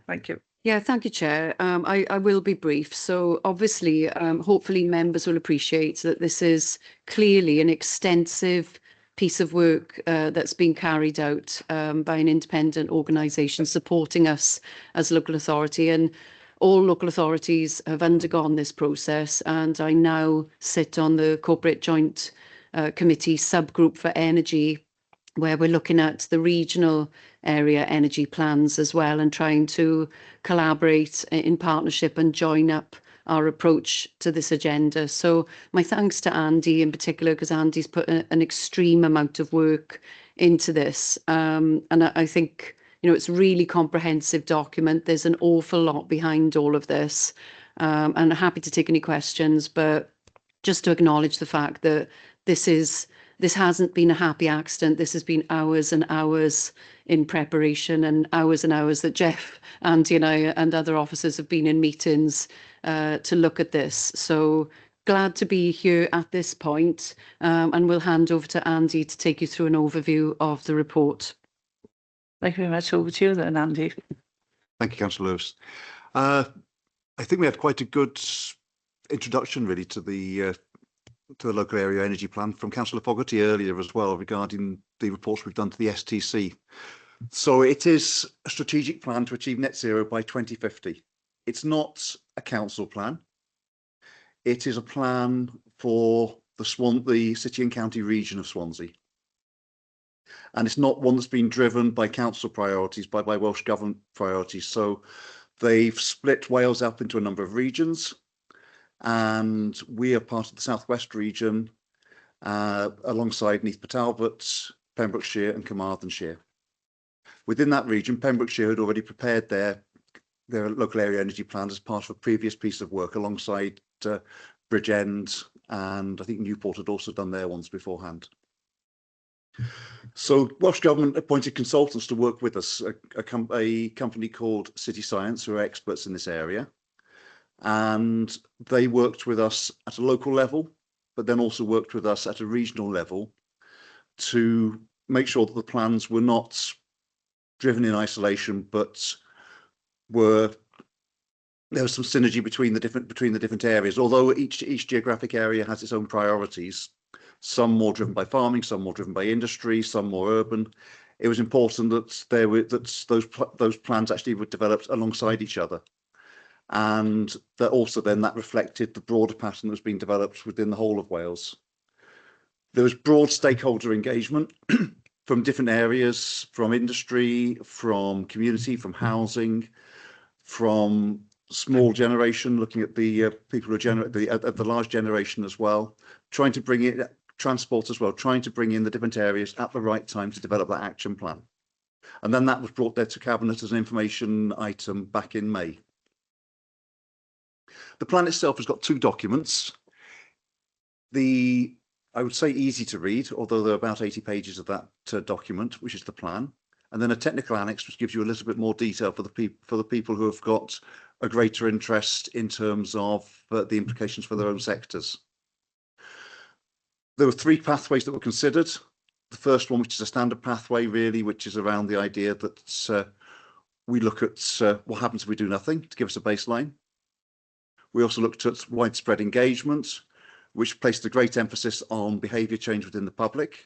Thank you. Yeah, thank you, Chair. I will be brief. So obviously, hopefully members will appreciate that this is clearly an extensive piece of work that's been carried out by an independent organisation supporting us as local authority. And all local authorities have undergone this process, and I now sit on the Corporate Joint Committee subgroup for energy, where we're looking at the regional area energy plans as well, and trying to collaborate in partnership and join up our approach to this agenda. So my thanks to Andy in particular, because Andy's put an extreme amount of work into this. And I think, it's a really comprehensive document. There's an awful lot behind all of this. And happy to take any questions, but just to acknowledge the fact that this hasn't been a happy accident. This has been hours and hours in preparation, and hours that Jeff, Andy and I and other officers have been in meetings to look at this. So glad to be here at this point, and we'll hand over to Andy to take you through an overview of the report. Thank you very much. Over to you then, Andy. Thank you, Councillor Lewis. I think we had quite a good introduction really to the local area energy plan from Councillor Fogarty earlier as well, regarding the reports we've done to the STC. So it is a strategic plan to achieve net zero by 2050. It's not a council plan. It is a plan for the city and county region of Swansea. And it's not one that's been driven by council priorities, by Welsh Government priorities. So they've split Wales up into a number of regions, and we are part of the Southwest region, alongside Neath Talbot, Pembrokeshire and Carmarthenshire. Within that region, Pembrokeshire had already prepared their local area energy plan as part of a previous piece of work alongside Bridgend, and I think Newport had also done their ones beforehand. So Welsh Government appointed consultants to work with us, a company called City Science, who are experts in this area. And they worked with us at a local level, but then also worked with us at a regional level to make sure that the plans were not driven in isolation, but there was some synergy between the different areas. Although each geographic area has its own priorities, some more driven by farming, some more driven by industry, some more urban. It was important that those plans actually were developed alongside each other, and that also then that reflected the broader pattern that's been developed within the whole of Wales. There was broad stakeholder engagement from different areas, from industry, from community, from housing, from small generation, looking at the people who generate the large generation as well, trying to bring in transport as well, trying to bring in the different areas at the right time to develop that action plan. And then that was brought there to Cabinet as an information item back in May. The plan itself has got two documents. I would say easy to read, although there are about 80 pages of that document, which is the plan, and then a technical annex which gives you a little bit more detail for the people who have got a greater interest in terms of the implications for their own sectors. There were three pathways that were considered. The first one, which is a standard pathway, really, which is around the idea that we look at what happens if we do nothing, to give us a baseline. We also looked at widespread engagement, which placed a great emphasis on behaviour change within the public,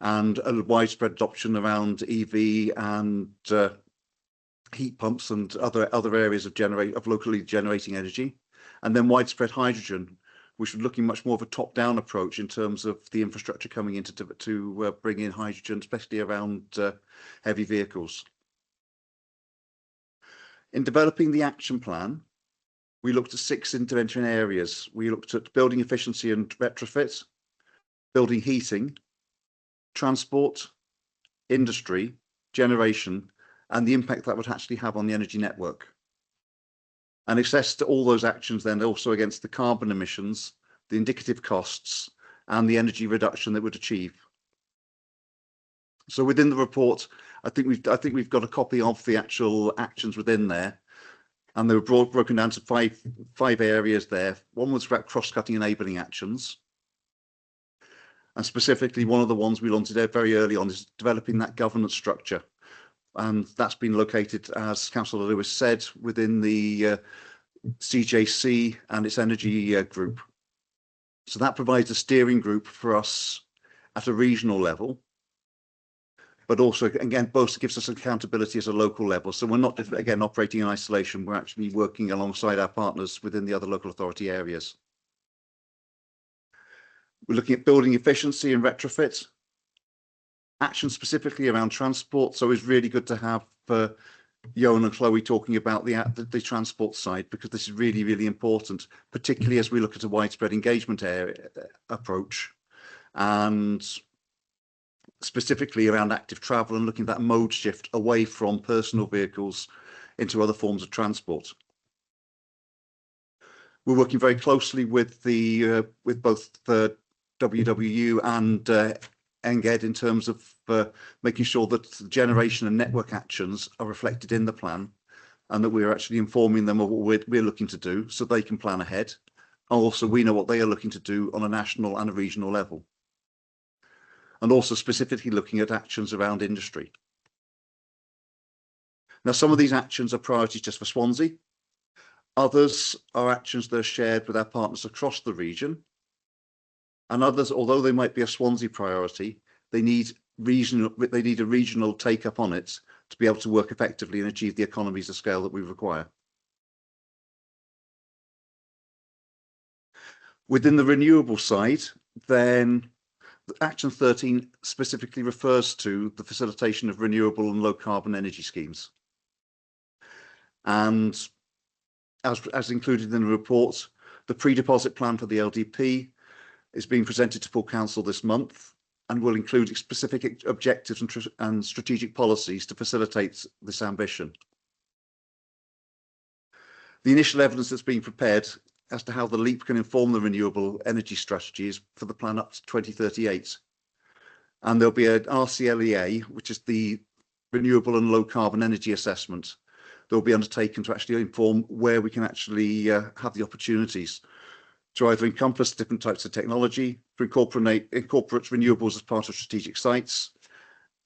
and a widespread adoption around EV and heat pumps and other areas of locally generating energy, and then widespread hydrogen, which was looking much more of a top-down approach in terms of the infrastructure coming in to bring in hydrogen, especially around heavy vehicles. In developing the action plan, we looked at 6 intervention areas. We looked at building efficiency and retrofit, building heating, transport, industry, generation, and the impact that would actually have on the energy network. And assessed all those actions then also against the carbon emissions, the indicative costs, and the energy reduction that would achieve. So within the report, I think we've got a copy of the actual actions within there, and they were broken down to five areas there. One was about cross-cutting enabling actions. And specifically, one of the ones we launched very early on is developing that governance structure. And that's been located, as Councillor Lewis said, within the CJC and its energy group. So that provides a steering group for us at a regional level, but also, again, both gives us accountability at a local level. So we're not, again, operating in isolation. We're actually working alongside our partners within the other local authority areas. We're looking at building efficiency and retrofit. Action specifically around transport. So it's really good to have Johan and Chloe talking about the transport side, because this is really, really important, particularly as we look at a widespread engagement approach, and specifically around active travel and looking at that mode shift away from personal vehicles into other forms of transport. We're working very closely with both the WWU and NGED in terms of making sure that the generation and network actions are reflected in the plan, and that we're actually informing them of what we're looking to do so they can plan ahead. And also we know what they are looking to do on a national and a regional level. And also specifically looking at actions around industry. Now, some of these actions are priorities just for Swansea. Others are actions that are shared with our partners across the region. And others, although they might be a Swansea priority, they need a regional take up on it to be able to work effectively and achieve the economies of scale that we require. Within the renewable side, then Action 13 specifically refers to the facilitation of renewable and low carbon energy schemes. And as included in the report, the pre-deposit plan for the LDP is being presented to full council this month and will include specific objectives and strategic policies to facilitate this ambition. The initial evidence that's being prepared as to how the LEAP can inform the renewable energy strategies for the plan up to 2038. And there'll be an RCLEA, which is the Renewable and Low Carbon Energy Assessment, that will be undertaken to actually inform where we can actually have the opportunities to either encompass different types of technology, to incorporate renewables as part of strategic sites,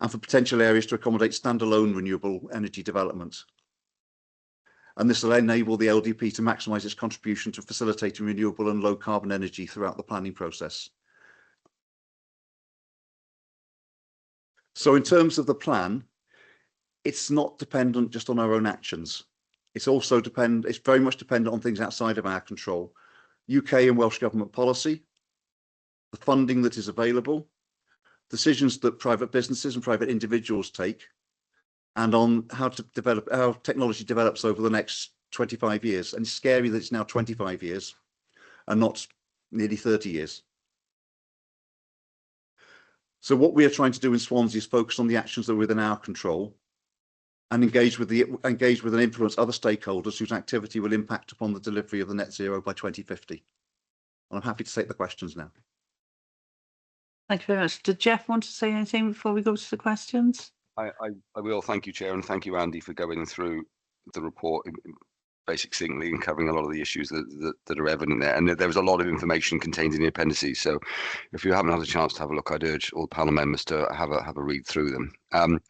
and for potential areas to accommodate standalone renewable energy development. And this will enable the LDP to maximise its contribution to facilitating renewable and low carbon energy throughout the planning process. So in terms of the plan, it's not dependent just on our own actions. It's very much dependent on things outside of our control. UK and Welsh Government policy, the funding that is available, decisions that private businesses and private individuals take, and on how technology develops over the next 25 years. And it's scary that it's now 25 years and not nearly 30 years. So what we are trying to do in Swansea is focus on the actions that are within our control and engage with and influence other stakeholders whose activity will impact upon the delivery of the net zero by 2050. And I'm happy to take the questions now. Thank you very much. Did Jeff want to say anything before we go to the questions? I will. Thank you, Chair, and thank you, Andy, for going through the report basically and covering a lot of the issues that are evident there. And there was a lot of information contained in the appendices. So if you haven't had a chance to have a look, I'd urge all panel members to have a read through them.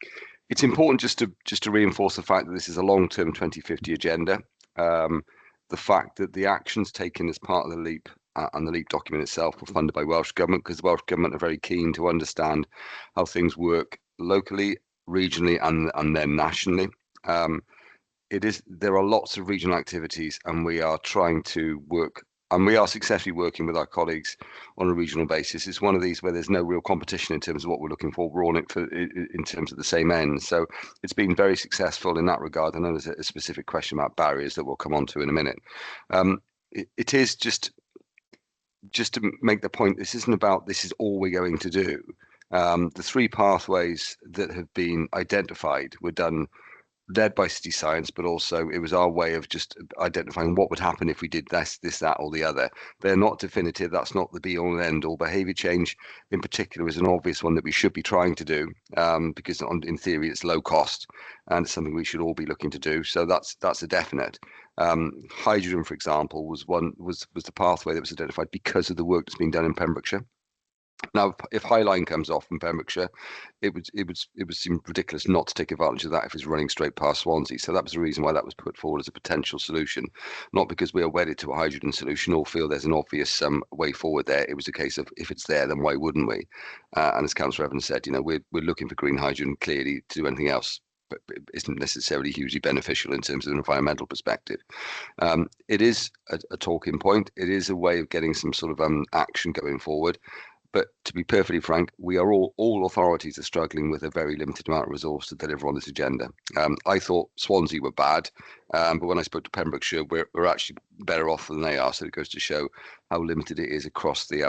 It's important just to reinforce the fact that this is a long-term 2050 agenda. The fact that the actions taken as part of the LEAP and the LEAP document itself were funded by Welsh Government, because the Welsh Government are very keen to understand how things work locally, regionally, and then nationally. There are lots of regional activities, and we are trying to work, and we are successfully working with our colleagues on a regional basis. It's one of these where there's no real competition in terms of what we're looking for. We're on it in terms of the same end. So it's been very successful in that regard. I know there's a specific question about barriers that we'll come on to in a minute. It is just to make the point, this isn't about this is all we're going to do. The 3 pathways that have been identified were led by City Science, but also it was our way of just identifying what would happen if we did this, that, or the other. They're not definitive. That's not the be all and end all. Behaviour change in particular is an obvious one that we should be trying to do, because in theory it's low cost and it's something we should all be looking to do. So that's a definite. Hydrogen, for example, was the pathway that was identified because of the work that's been done in Pembrokeshire. Now, if Highline comes off in Pembrokeshire, it would seem ridiculous not to take advantage of that if it's running straight past Swansea. So that was the reason why that was put forward as a potential solution, not because we are wedded to a hydrogen solution or feel there's an obvious way forward there. It was a case of if it's there, then why wouldn't we? And as Councillor Evans said, we're looking for green hydrogen clearly to do anything else, but it isn't necessarily hugely beneficial in terms of an environmental perspective. It is a talking point. It is a way of getting some sort of action going forward. But to be perfectly frank, we are all authorities are struggling with a very limited amount of resource to deliver on this agenda. I thought Swansea were bad, but when I spoke to Pembrokeshire, we're actually better off than they are. So it goes to show how limited it is across the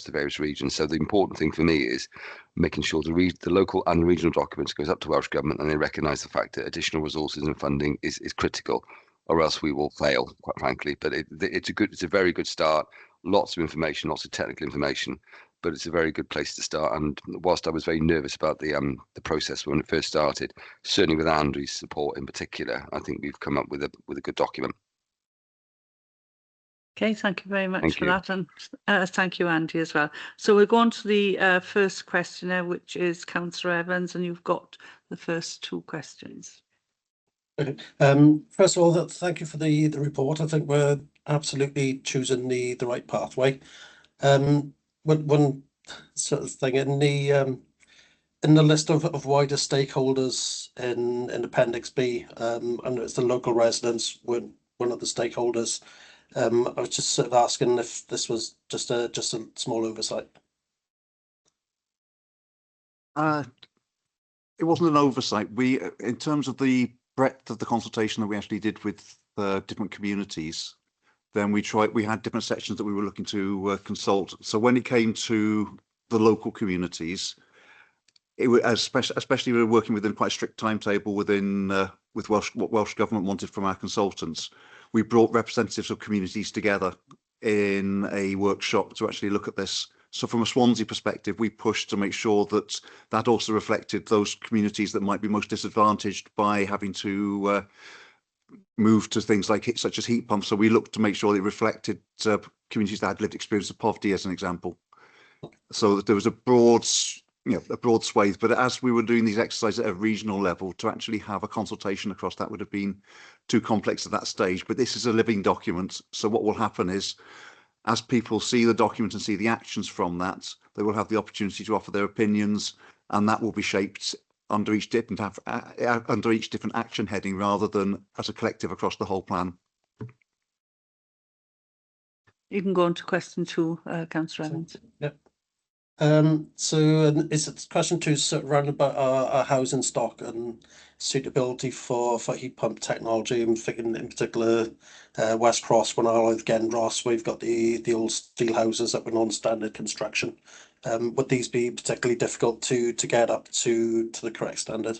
various regions. So the important thing for me is making sure the local and regional documents goes up to Welsh Government and they recognise the fact that additional resources and funding is critical, or else we will fail, quite frankly. But it's a very good start. Lots of information, lots of technical information, but it's a very good place to start. And whilst I was very nervous about the process when it first started, certainly with Andrew's support in particular, I think we've come up with a good document. Okay, thank you very much for that, and thank you, Andy, as well. So we'll go on to the first questioner, which is Councillor Evans, and you've got the first 2 questions. First of all, thank you for the report. I think we're absolutely choosing the right pathway. One sort of thing in the list of wider stakeholders in Appendix B, and it's the local residents were one of the stakeholders. I was just sort of asking if this was just a small oversight. It wasn't an oversight. We, in terms of the breadth of the consultation that we actually did with different communities, then we had different sections that we were looking to consult. So when it came to the local communities, it was especially we were working within quite a strict timetable within with what Welsh Government wanted from our consultants. We brought representatives of communities together in a workshop to actually look at this. So from a Swansea perspective, we pushed to make sure that that also reflected those communities that might be most disadvantaged by having to move to things like such as heat pumps. So we looked to make sure it reflected communities that had lived experience of poverty, as an example. So that there was a broad swathe. But as we were doing these exercises at a regional level, to actually have a consultation across that would have been too complex at that stage. But this is a living document. So what will happen is, as people see the document and see the actions from that, they will have the opportunity to offer their opinions, and that will be shaped under each different action heading, rather than as a collective across the whole plan. You can go on to question 2, Councillor Evans. Yep. So it's question 2 sort of around about our housing stock and suitability for heat pump technology. I'm thinking in particular West Cross, when I live again, Ross, we've got the old steel houses that were non-standard construction. Would these be particularly difficult to get up to the correct standard?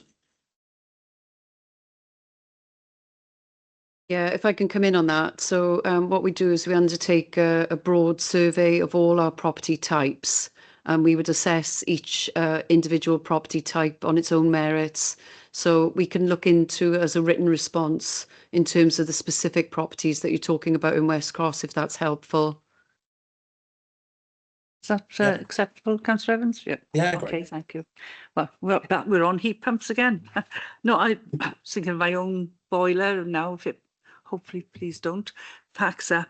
Yeah, if I can come in on that. So what we do is we undertake a broad survey of all our property types, and we would assess each individual property type on its own merits. So we can look into as a written response in terms of the specific properties that you're talking about in West Cross, if that's helpful. Is that acceptable, Councillor Evans? Yeah. Yeah, Okay, great. thank you. Well, we're on heat pumps again. No, I was thinking of my own boiler now. If it, hopefully, please don't, packs up,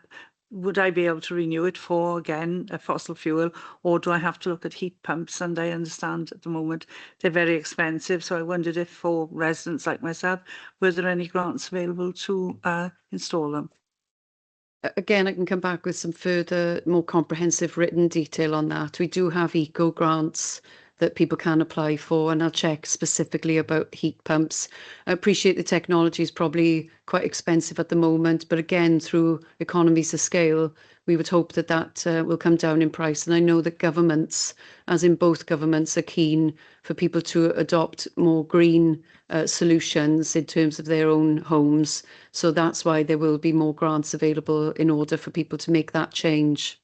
would I be able to renew it for, again, a fossil fuel, or do I have to look at heat pumps? And I understand at the moment they're very expensive, so I wondered if for residents like myself, were there any grants available to install them? Again, I can come back with some further, more comprehensive written detail on that. We do have eco grants that people can apply for, and I'll check specifically about heat pumps. I appreciate the technology is probably quite expensive at the moment, but again, through economies of scale, we would hope that that will come down in price. And I know that governments, as in both governments, are keen for people to adopt more green solutions in terms of their own homes. So that's why there will be more grants available in order for people to make that change.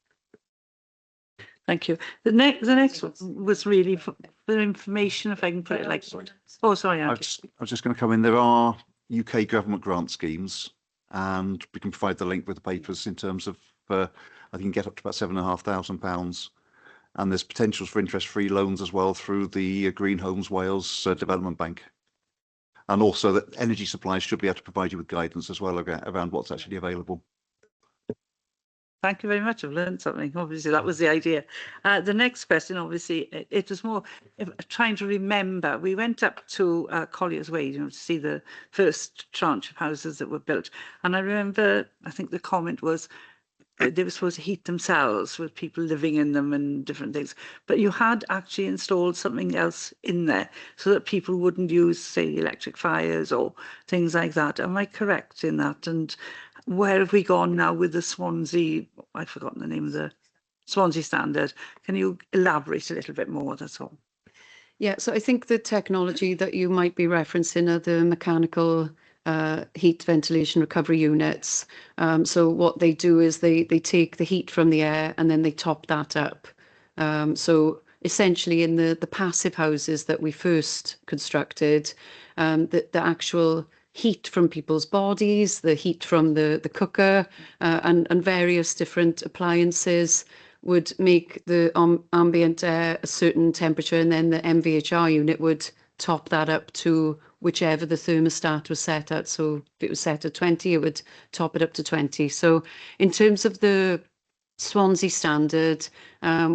Thank you. The next one was really for information, if I can put it like that. Oh, sorry, I Andy. was just going to come in. There are UK government grant schemes, and we can provide the link with the papers in terms of I think you can get up to about £7,500, and there's potentials for interest-free loans as well through the Green Homes Wales Development Bank, and also that energy suppliers should be able to provide you with guidance as well around what's actually available. Thank you very much. I've learned something. Obviously, that was the idea. The next question, obviously, it was more trying to remember. We went up to Collier's Way, to see the first tranche of houses that were built. And I remember, I think the comment was, they were supposed to heat themselves with people living in them and different things. But you had actually installed something else in there so that people wouldn't use, say, electric fires or things like that. Am I correct in that? And where have we gone now with the Swansea, I've forgotten the name of the Swansea standard. Can you elaborate a little bit more, that's all? Yeah, so I think the technology that you might be referencing are the mechanical heat ventilation recovery units. So what they do is they take the heat from the air and then they top that up. So essentially in the passive houses that we first constructed, the actual heat from people's bodies, the heat from the cooker, and various different appliances would make the ambient air a certain temperature, and then the MVHR unit would top that up to whichever the thermostat was set at. So if it was set at 20, it would top it up to 20. So in terms of the Swansea standard,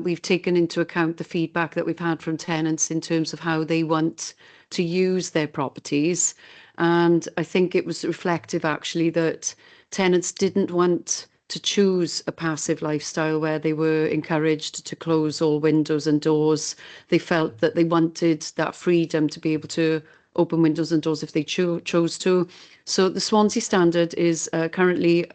we've taken into account the feedback that we've had from tenants in terms of how they want to use their properties. And I think it was reflective actually that tenants didn't want to choose a passive lifestyle where they were encouraged to close all windows and doors. They felt that they wanted that freedom to be able to open windows and doors if they chose to. So the Swansea Standard is currently,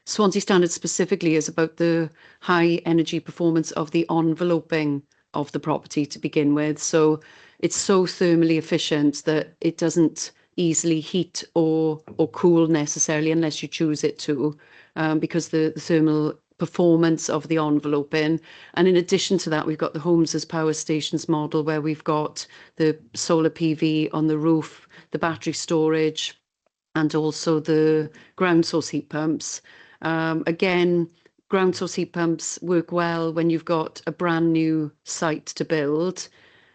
Swansea Standard specifically is about the high energy performance of the enveloping of the property to begin with. So it's so thermally efficient that it doesn't easily heat or cool necessarily unless you choose it to, because the thermal performance of the enveloping. And in addition to that, we've got the homes as power stations model where we've got the solar PV on the roof, the battery storage, and also the ground source heat pumps. Again, ground source heat pumps work well when you've got a brand new site to build,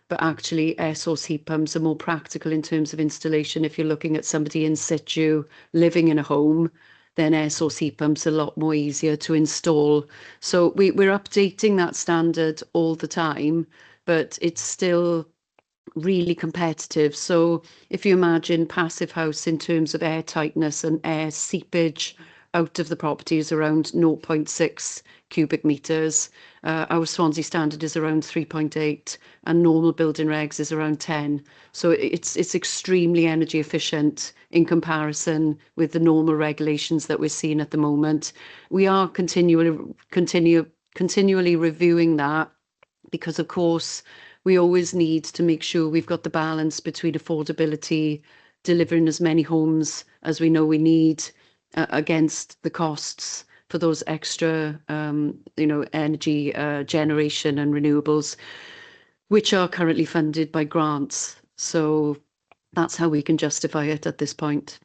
but actually air source heat pumps are more practical in terms of installation. If you're looking at somebody in situ living in a home, then air source heat pumps are a lot more easier to install. So we're updating that standard all the time, but it's still really competitive. So if you imagine passive house in terms of air tightness and air seepage out of the property is around 0.6 cubic meters. Our Swansea Standard is around 3.8 and normal building regs is around 10. So it's extremely energy efficient in comparison with the normal regulations that we're seeing at the moment. We are continually reviewing that because, of course, we always need to make sure we've got the balance between affordability, delivering as many homes as we know we need, against the costs for those extra, energy generation and renewables, which are currently funded by grants. So that's how we can justify it at this point.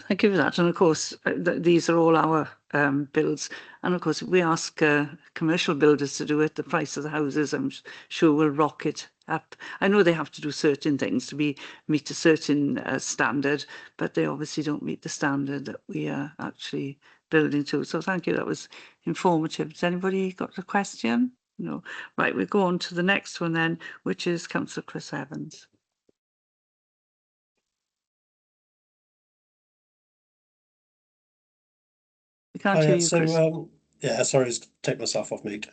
Thank you for that. And of course, these are all our builds. And of course, if we ask commercial builders to do it, the price of the houses, I'm sure, will rocket up. I know they have to do certain things to meet a certain standard, but they obviously don't meet the standard that we are actually building to. So thank you. That was informative. Has anybody got a question? No. Right, we'll go on to the next one then, which is Councillor Chris Evans. We can't hear you, Chris. Sorry, take myself off mute.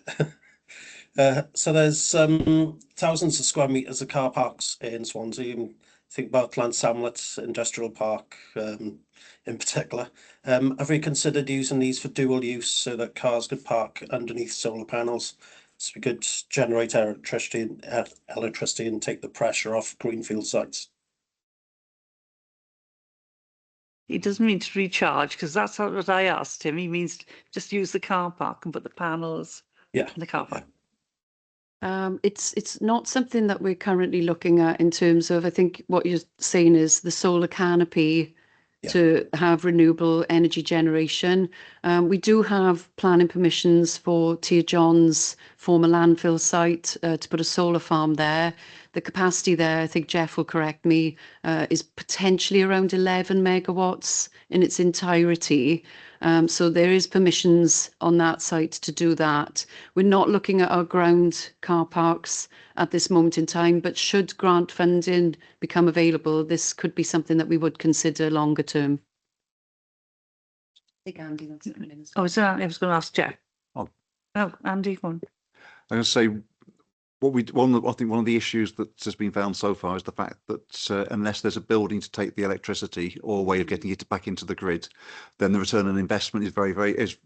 So there's thousands of square meters of car parks in Swansea. And think about Llansamlet Industrial Park in particular. Have we considered using these for dual use so that cars could park underneath solar panels, so we could generate electricity and take the pressure off greenfield sites? He doesn't mean to recharge, because that's not what I asked him. He means just use the car park and put the panels in the car park. It's not something that we're currently looking at in terms of, I think what you're saying is the solar canopy to have renewable energy generation. We do have planning permissions for Tir John's former landfill site to put a solar farm there. The capacity there, I think Jeff will correct me, is potentially around 11 megawatts in its entirety. So there is permissions on that site to do that. We're not looking at our ground car parks at this moment in time, but should grant funding become available, this could be something that we would consider longer term. I think Andy wants to come in as well. I was going to ask Jeff. Oh, Andy, go on. I'm going to say, I think one of the issues that has been found so far is the fact that unless there's a building to take the electricity or a way of getting it back into the grid, then the return on investment is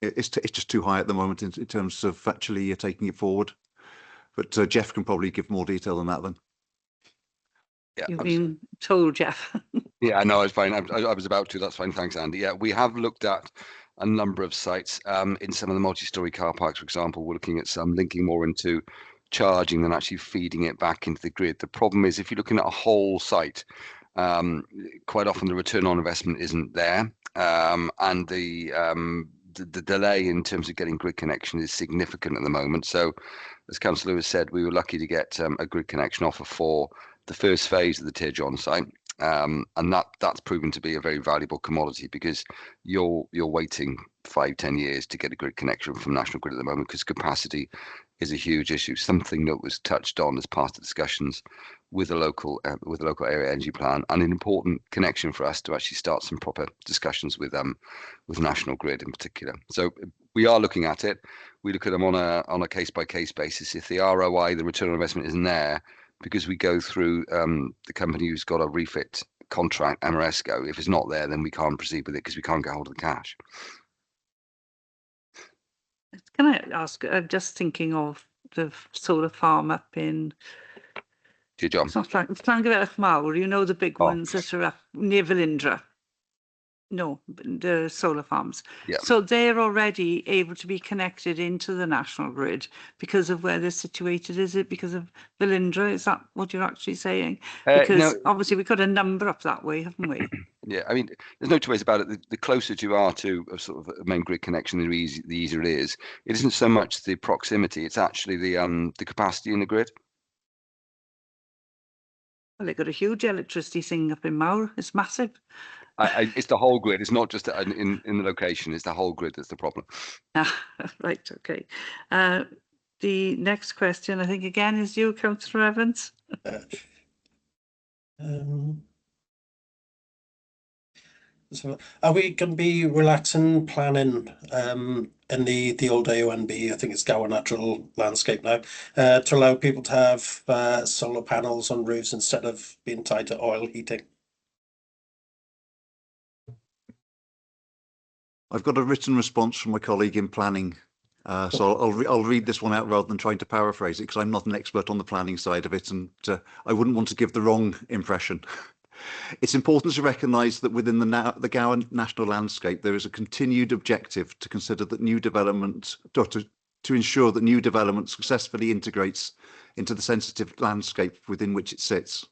it's just too high at the moment in terms of actually taking it forward. But Jeff can probably give more detail than that then. Yeah, You've been told, Jeff. Yeah, no, it's fine. I was about to. That's fine. Thanks, Andy. Yeah, we have looked at a number of sites in some of the multi-storey car parks, for example. We're looking at some linking more into charging than actually feeding it back into the grid. The problem is if you're looking at a whole site, quite often the return on investment isn't there, and the delay in terms of getting grid connection is significant at the moment. So, as Councillor Lewis said, we were lucky to get a grid connection offer for the first phase of the Tir John site, and that's proven to be a very valuable commodity because you're waiting 5-10 years to get a grid connection from National Grid at the moment because capacity is a huge issue, something that was touched on as part of discussions with the local area energy plan, and an important connection for us to actually start some proper discussions with National Grid in particular. So we are looking at it. We look at them on a case by case basis. If the ROI, the return on investment, isn't there, because we go through the company who's got a refit contract, Amoresco, if it's not there, then we can't proceed with it because we can't get hold of the cash. Can I ask, I'm just thinking of the solar farm up in, Dear John. it's not Llangefferch Mawr, you know, the big ones that are up near Velindre. No, the solar farms. Yeah. So they're already able to be connected into the national grid because of where they're situated. Is it because of Velindre? Is that what you're actually saying? Because obviously we've got a number up that way, haven't we? Yeah, I mean, there's no two ways about it. The closer you are to a sort of a main grid connection, the easier it is. It isn't so much the proximity; it's actually the capacity in the grid. Well, they've got a huge electricity thing up in Mawr. It's massive. It's the whole grid. It's not just in the location. It's the whole grid that's the problem. Right. Okay. The next question, I think, again, is you, Councillor Evans. So are we going to be relaxing planning in the old AONB, I think it's Gower Natural Landscape now, to allow people to have solar panels on roofs instead of being tied to oil heating? I've got a written response from my colleague in planning, so I'll read this one out rather than trying to paraphrase it, because I'm not an expert on the planning side of it, and I wouldn't want to give the wrong impression. It's important to recognise that within the Gower National Landscape, there is a continued objective to consider that new development, to ensure that new development successfully integrates into the sensitive landscape within which it sits.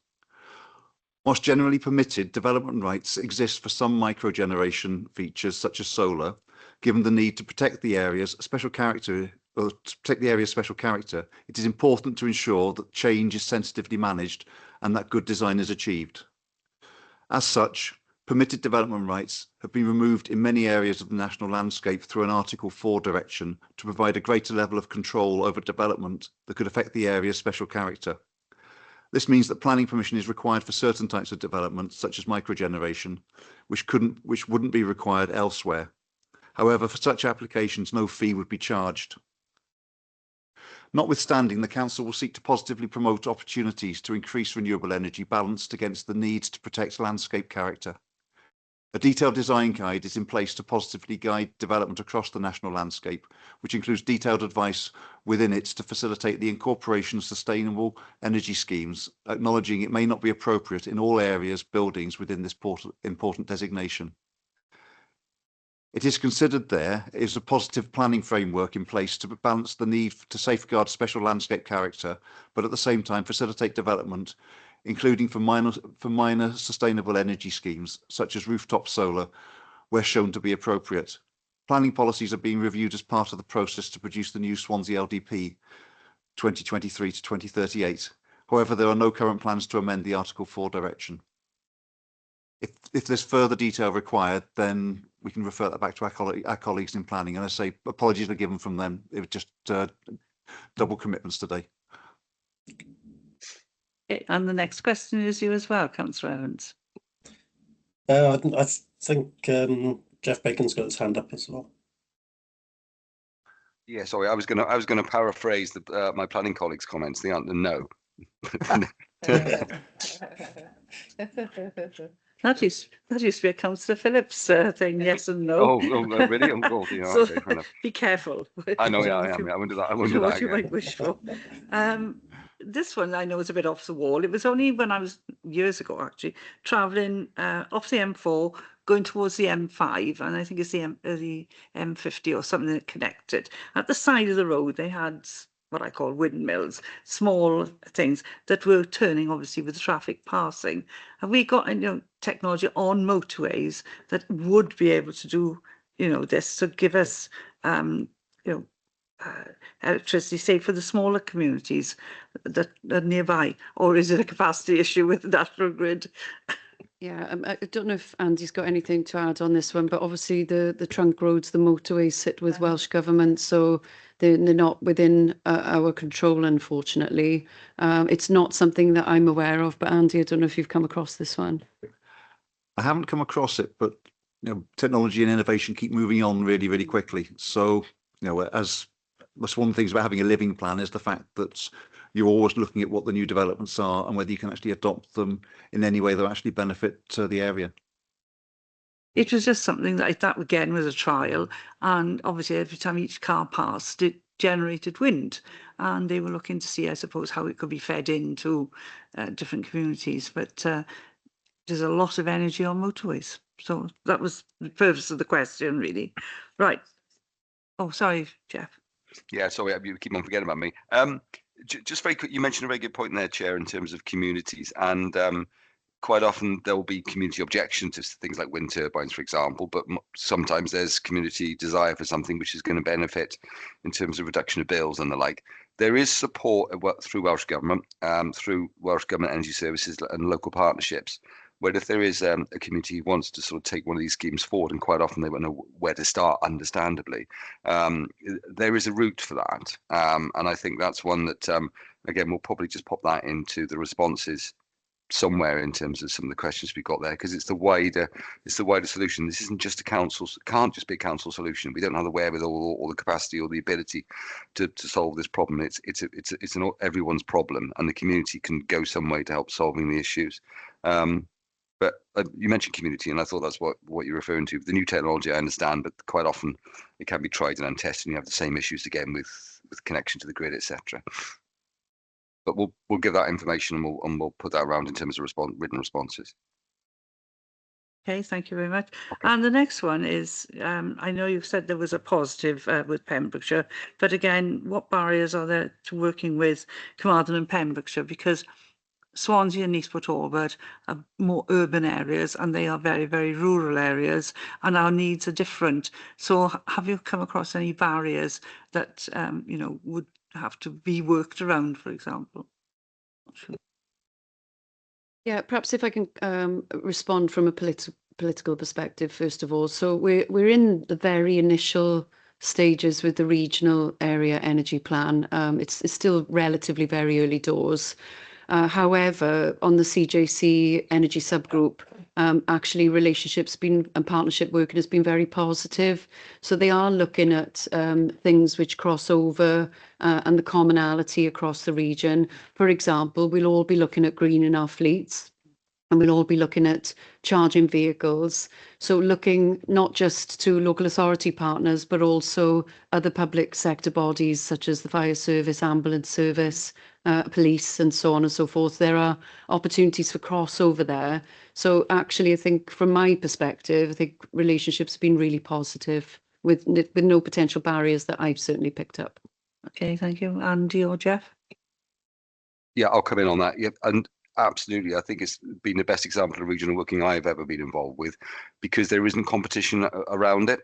Whilst generally permitted, development rights exist for some microgeneration features such as solar, given the need to protect the area's special character, it is important to ensure that change is sensitively managed and that good design is achieved. As such, permitted development rights have been removed in many areas of the national landscape through an Article 4 direction to provide a greater level of control over development that could affect the area's special character. This means that planning permission is required for certain types of development, such as microgeneration, which wouldn't be required elsewhere. However, for such applications, no fee would be charged. Notwithstanding, the Council will seek to positively promote opportunities to increase renewable energy balanced against the need to protect landscape character. A detailed design guide is in place to positively guide development across the national landscape, which includes detailed advice within it to facilitate the incorporation of sustainable energy schemes, acknowledging it may not be appropriate in all areas, buildings within this important designation. It is considered there is a positive planning framework in place to balance the need to safeguard special landscape character, but at the same time facilitate development, including for minor sustainable energy schemes, such as rooftop solar, where shown to be appropriate. Planning policies are being reviewed as part of the process to produce the new Swansea LDP 2023 to 2038. However, there are no current plans to amend the Article 4 direction. If there's further detail required, then we can refer that back to our colleagues in planning. And I say apologies are given from them. It was just double commitments today. Okay, and the next question is you as well, Councillor Evans. I think Jeff Bacon's got his hand up as well. Yeah, sorry, I was gonna paraphrase my planning colleagues' comments. The answer, no. That used to be a Councillor Phillips thing, yes and no. Oh, really? Oh, God, yeah, So okay, fair enough. be careful. I know, yeah, I am. I won't do that. I won't do that What you again. might wish for. This one I know is a bit off the wall. It was only when I was years ago actually travelling off the M4 going towards the M5, and I think it's the M50 or something that connected. At the side of the road they had what I call windmills, small things that were turning obviously with the traffic passing. Have we got technology on motorways that would be able to do this to give us electricity, say for the smaller communities that are nearby, or is it a capacity issue with the national grid? Yeah, I don't know if Andy's got anything to add on this one, but obviously the trunk roads, the motorways sit with Welsh Government, so they're not within our control, unfortunately. It's not something that I'm aware of, but Andy, I don't know if you've come across this one. I haven't come across it, but technology and innovation keep moving on really, really quickly. So, as that's one of the things about having a living plan is the fact that you're always looking at what the new developments are and whether you can actually adopt them in any way that actually benefit the area. It was just something that again was a trial, and obviously every time each car passed, it generated wind, and they were looking to see, I suppose, how it could be fed into different communities. But there's a lot of energy on motorways, so that was the purpose of the question, really. Right. Oh, sorry, Jeff. Yeah, sorry, you keep on forgetting about me. Just very quick, you mentioned a very good point there, Chair, in terms of communities, and quite often there will be community objection to things like wind turbines, for example, but sometimes there's community desire for something which is going to benefit in terms of reduction of bills and the like. There is support through Welsh Government, through Welsh Government Energy Services and local partnerships, where if there is a community who wants to sort of take one of these schemes forward, and quite often they won't know where to start, understandably, there is a route for that. And I think that's one that, again, we'll probably just pop that into the responses somewhere in terms of some of the questions we got there, because it's the wider solution. This isn't just can't just be a council solution. We don't have the wherewithal or the capacity or the ability to solve this problem. It's everyone's problem, and the community can go some way to help solving the issues. But you mentioned community, and I thought that's what you're referring to. The new technology, I understand, but quite often it can be tried and untested, and you have the same issues again with connection to the grid, etc. But we'll give that information, and we'll put that around in terms of written responses. Okay, thank you very much. Okay. And the next one is, I know you've said there was a positive with Pembrokeshire, but again, what barriers are there to working with Carmarthen and Pembrokeshire? Because Swansea and Eastport Talbot are more urban areas, and they are very, very rural areas, and our needs are different. So have you come across any barriers that, would have to be worked around, for example? Not sure. Yeah, perhaps if I can respond from a political perspective, first of all. So we're in the very initial stages with the regional area energy plan. It's still relatively very early doors. However, on the CJC energy subgroup, actually relationships and partnership working has been very positive. So they are looking at things which cross over and the commonality across the region. For example, we'll all be looking at greening our fleets, and we'll all be looking at charging vehicles. So looking not just to local authority partners, but also other public sector bodies such as the fire service, ambulance service, police, and so on and so forth. There are opportunities for crossover there. So actually, I think from my perspective, I think relationships have been really positive with no potential barriers that I've certainly picked up. Okay, thank you. Andy or Jeff? Yeah, I'll come in on that. Yeah, and absolutely, I think it's been the best example of regional working I've ever been involved with, because there isn't competition around it.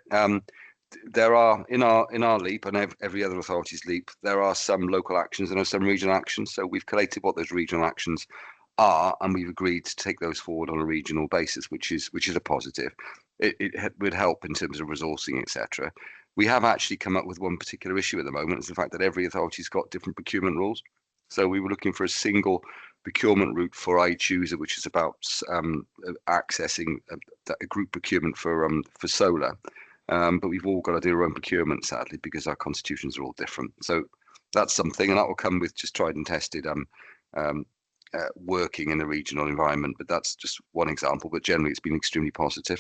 There are in our LEAP and every other authority's LEAP, there are some local actions and there are some regional actions. So we've collated what those regional actions are, and we've agreed to take those forward on a regional basis, which is a positive. It would help in terms of resourcing, etc. We have actually come up with one particular issue at the moment. It's the fact that every authority's got different procurement rules. So we were looking for a single procurement route for iChooser, which is about accessing a group procurement for solar. But we've all got to do our own procurement, sadly, because our constitutions are all different. So that's something, and that will come with just tried and tested working in a regional environment. But that's just one example. But generally, it's been extremely positive.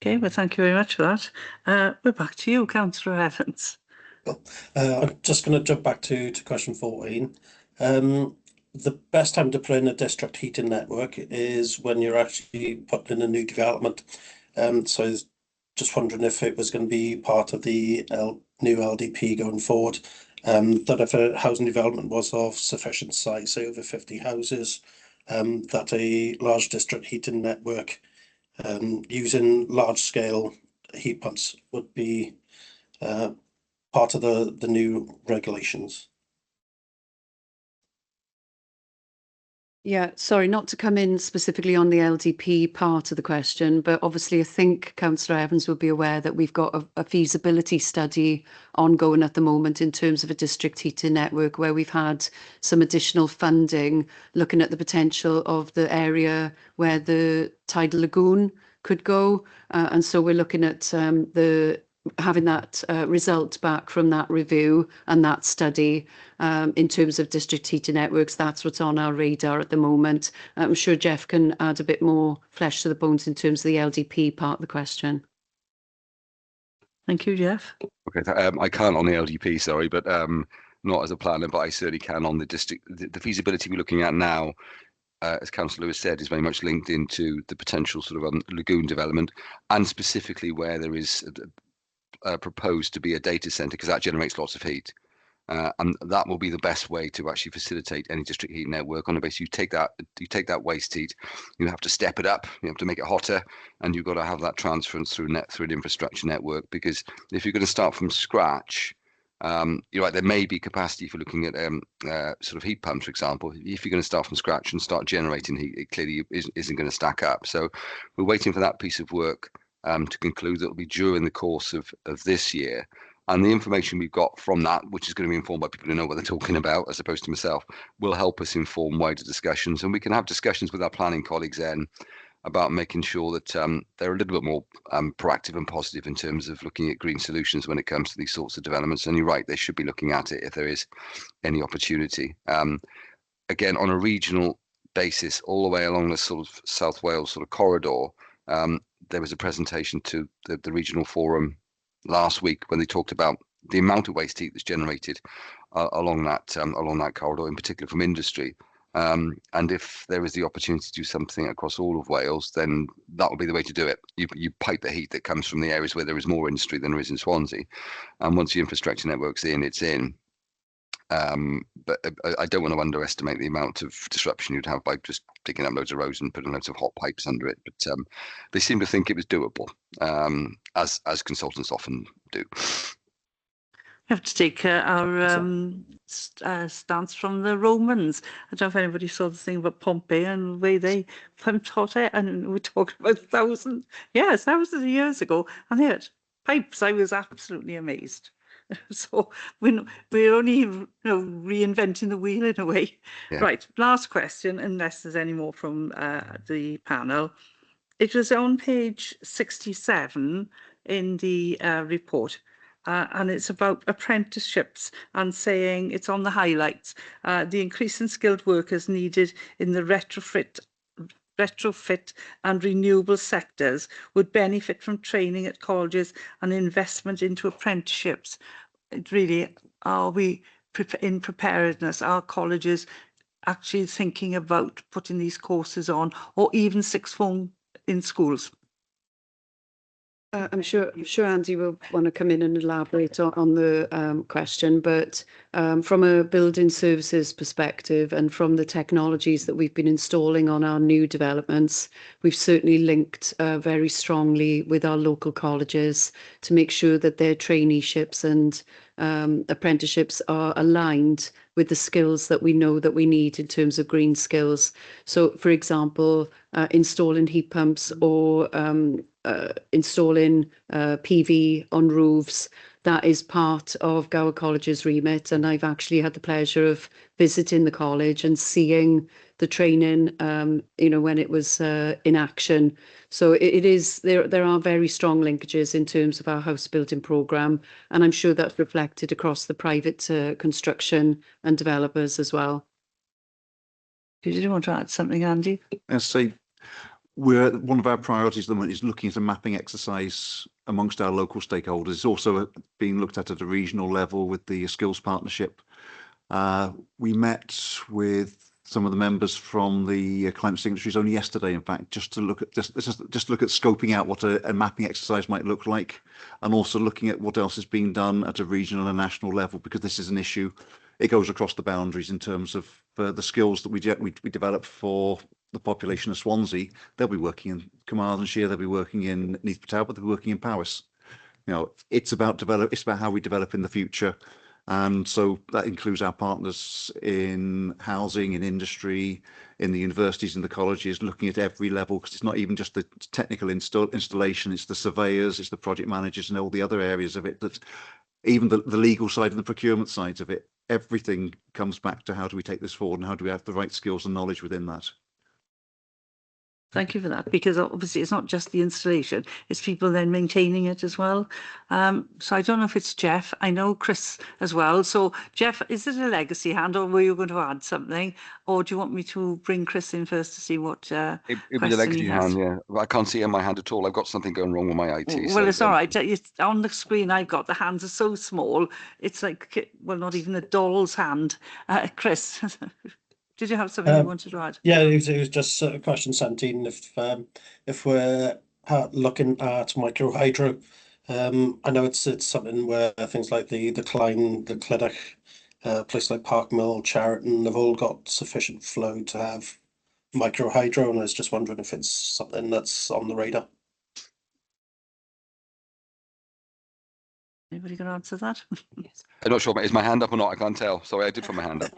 Okay, well, thank you very much for that. We're back to you, Councillor Evans. I'm just going to jump back to question 14. The best time to put in a district heating network is when you're actually putting in a new development. So I was just wondering if it was going to be part of the new LDP going forward, that if a housing development was of sufficient size, say over 50 houses, that a large district heating network using large-scale heat pumps would be part of the new regulations. Yeah, sorry, not to come in specifically on the LDP part of the question, but obviously I think Councillor Evans will be aware that we've got a feasibility study ongoing at the moment in terms of a district heating network, where we've had some additional funding looking at the potential of the area where the tidal lagoon could go. And so we're looking at having that result back from that review and that study in terms of district heating networks. That's what's on our radar at the moment. I'm sure Jeff can add a bit more flesh to the bones in terms of the LDP part of the question. Thank you, Jeff. Okay, I can't on the LDP, sorry, but not as a planner, but I certainly can on the district. The feasibility we're looking at now, as Councillor Lewis said, is very much linked into the potential sort of lagoon development, and specifically where there is proposed to be a data centre, because that generates lots of heat. And that will be the best way to actually facilitate any district heat network. On the basis you take that waste heat, you have to step it up, you have to make it hotter, and you've got to have that transference through an infrastructure network. Because if you're going to start from scratch, you're right, there may be capacity for looking at sort of heat pumps, for example. If you're going to start from scratch and start generating heat, it clearly isn't going to stack up. So we're waiting for that piece of work to conclude. That will be during the course of this year. And the information we've got from that, which is going to be informed by people who know what they're talking about, as opposed to myself, will help us inform wider discussions. And we can have discussions with our planning colleagues then about making sure that they're a little bit more proactive and positive in terms of looking at green solutions when it comes to these sorts of developments. And you're right, they should be looking at it if there is any opportunity. Again, on a regional basis, all the way along the sort of South Wales sort of corridor, there was a presentation to the regional forum last week when they talked about the amount of waste heat that's generated along that corridor, in particular from industry. And if there is the opportunity to do something across all of Wales, then that would be the way to do it. You pipe the heat that comes from the areas where there is more industry than there is in Swansea, and once the infrastructure network's in, it's in. But I don't want to underestimate the amount of disruption you'd have by just digging up loads of roads and putting loads of hot pipes under it. But they seem to think it was doable, as consultants often do. We have to take our stance from the Romans. I don't know if anybody saw the thing about Pompeii and the way they pumped hot air, and we're talking about thousands of years ago, and they had pipes. I was absolutely amazed. So we're only reinventing the wheel in a way. Yeah. Right, last question, unless there's any more from the panel. It was on page 67 in the report, and it's about apprenticeships, and saying it's on the highlights, the increase in skilled workers needed in the retrofit and renewable sectors would benefit from training at colleges and investment into apprenticeships. It really, are we in preparedness? Are colleges actually thinking about putting these courses on, or even sixth form in schools? I'm sure Andy will want to come in and elaborate on the question, but from a building services perspective and from the technologies that we've been installing on our new developments, we've certainly linked very strongly with our local colleges to make sure that their traineeships and apprenticeships are aligned with the skills that we know that we need in terms of green skills. So, for example, installing heat pumps or installing PV on roofs, that is part of Gower College's remit. And I've actually had the pleasure of visiting the college and seeing the training, when it was in action. So it is, there are very strong linkages in terms of our house building programme, and I'm sure that's reflected across the private construction and developers as well. Did you want to add something, Andy? Yes, so one of our priorities at the moment is looking at a mapping exercise amongst our local stakeholders. It's also being looked at a regional level with the skills partnership. We met with some of the members from the climate signatories only yesterday, in fact, just to look at scoping out what a mapping exercise might look like, and also looking at what else is being done at a regional and national level, because this is an issue. It goes across the boundaries in terms of the skills that we develop for the population of Swansea. They'll be working in Carmarthenshire, they'll be working in Neath Petaw, but they'll be working in Powys. It's about how we develop in the future. And so that includes our partners in housing, in industry, in the universities, in the colleges, looking at every level, because it's not even just the technical installation, it's the surveyors, it's the project managers and all the other areas of it, that even the legal side and the procurement sides of it, everything comes back to how do we take this forward and how do we have the right skills and knowledge within that. Thank you for that, because obviously it's not just the installation, it's people then maintaining it as well. So I don't know if it's Jeff, I know Chris as well. So Jeff, is it a legacy hand, or were you going to add something? Or do you want me to bring Chris in first to see what It was a legacy hand, yeah. I can't see it in my hand at all. I've got something going wrong with my IT. Well, so, it's all right. It's on the screen I've got, the hands are so small. It's like, well, not even a doll's hand. Chris, did you have something you wanted to add? Yeah, it was just a question sent in if we're looking at micro hydro. I know it's something where things like the Clyne, the Clydach, places like Parkmill, Chariton, have all got sufficient flow to have micro hydro, and I was just wondering if it's something that's on the radar. Anybody going to answer that? Yes. I'm not sure, is my hand up or not? I can't tell. Sorry, I did put my hand up.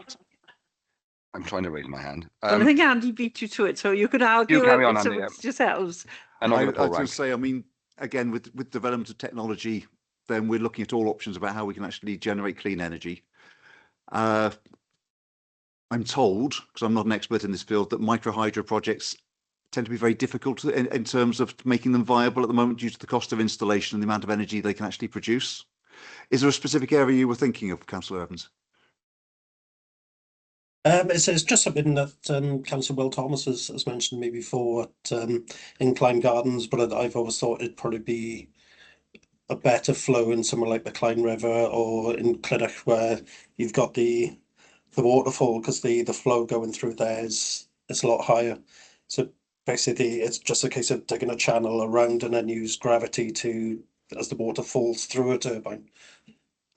I'm trying to raise my hand. Well, I think Andy beat you to it, so you could argue carry on, it Andy, amongst yourselves. I'm not I going to pull was going rank. to say, I mean, again, with development of technology, then we're looking at all options about how we can actually generate clean energy. I'm told, because I'm not an expert in this field, that micro hydro projects tend to be very difficult in terms of making them viable at the moment due to the cost of installation and the amount of energy they can actually produce. Is there a specific area you were thinking of, Councillor Evans? It's just something that Councillor Will Thomas has mentioned to me before in Clyne Gardens, but I've always thought it'd probably be a better flow in somewhere like the Clyne River or in Clydach, where you've got the waterfall, because the flow going through there is a lot higher. So basically, it's just a case of digging a channel around and then use gravity to as the water falls through a turbine.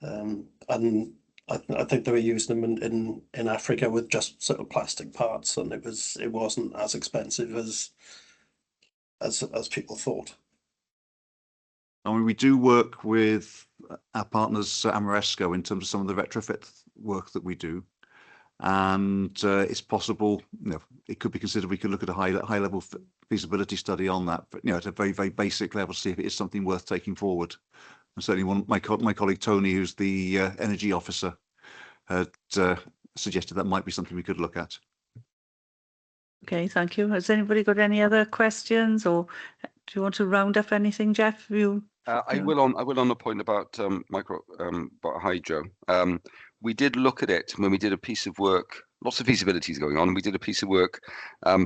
And I think they were using them in Africa with just sort of plastic parts, and it wasn't as expensive as people thought. I mean, we do work with our partners Amoresco in terms of some of the retrofit work that we do, and it's possible, you know, it could be considered we could look at a high level feasibility study on that, but you know, at a very basic level, see if it is something worth taking forward. And certainly my colleague Tony, who's the energy officer, had suggested that might be something we could look at. Okay, thank you. Has anybody got any other questions, or do you want to round up anything, Jeff? I will on the point about about hydro. We did look at it when we did a piece of work. Lots of feasibilities going on. We did a piece of work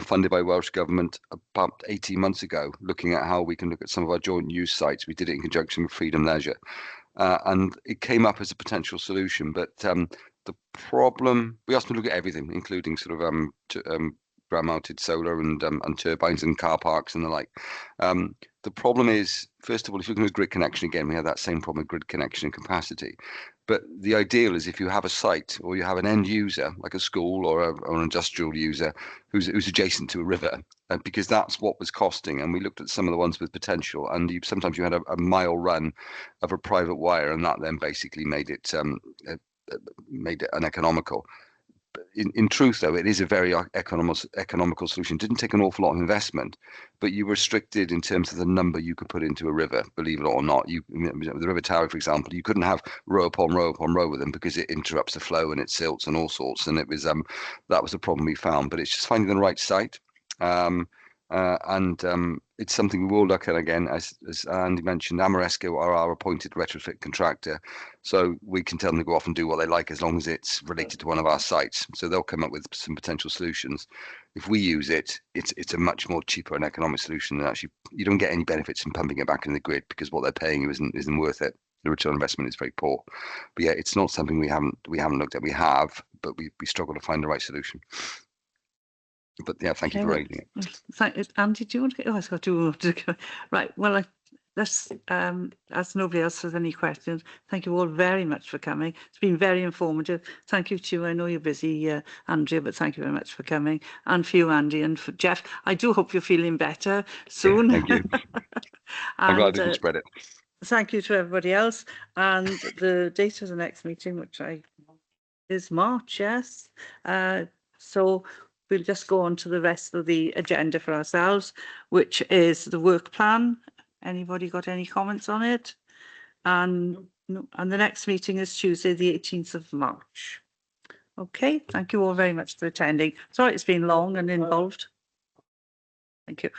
funded by Welsh Government about 18 months ago, looking at how we can look at some of our joint use sites. We did it in conjunction with Freedom Leisure, and it came up as a potential solution. But the problem, we asked them to look at everything, including sort of ground-mounted solar and turbines and car parks and the like. The problem is, first of all, if you're going to grid connection again, we have that same problem with grid connection and capacity. But the ideal is if you have a site or you have an end user, like a school or an industrial user who's adjacent to a river, because that's what was costing. And we looked at some of the ones with potential, and sometimes you had a mile run of a private wire, and that then basically made it uneconomical. In truth, though, it is a very economical solution. It didn't take an awful lot of investment, but you were restricted in terms of the number you could put into a river, believe it or not. The River Tower, for example, you couldn't have row upon row upon row with them because it interrupts the flow and it silts and all sorts. And it was that was the problem we found. But it's just finding the right site. It's something we will look at again, as Andy mentioned. Amoresco are our appointed retrofit contractor, so we can tell them to go off and do what they like as long as it's related to one of our sites. So they'll come up with some potential solutions. If we use it, it's a much more cheaper and economic solution, and actually you don't get any benefits in pumping it back in the grid because what they're paying you isn't worth it. The return on investment is very poor. But yeah, it's not something we haven't looked at. We have, but we struggle to find the right solution. But yeah, thank you for raising it. Andy, do you want to? Oh, I've got to go. Right. Well, let's. As nobody else has any questions, thank you all very much for coming. It's been very informative. Thank you to. I know you're busy, Andrea, but thank you very much for coming, and for you, Andy, and for Jeff. I do hope you're feeling better soon. Yeah, thank you. I'm glad I didn't spread it. Thank you to everybody else. And the date of the next meeting, which is March, yes. So we'll just go on to the rest of the agenda for ourselves, which is the work plan. Anybody got any comments on it? And the next meeting is Tuesday, the 18th of March. Okay, thank you all very much for attending. Sorry it's been long and involved. Thank you.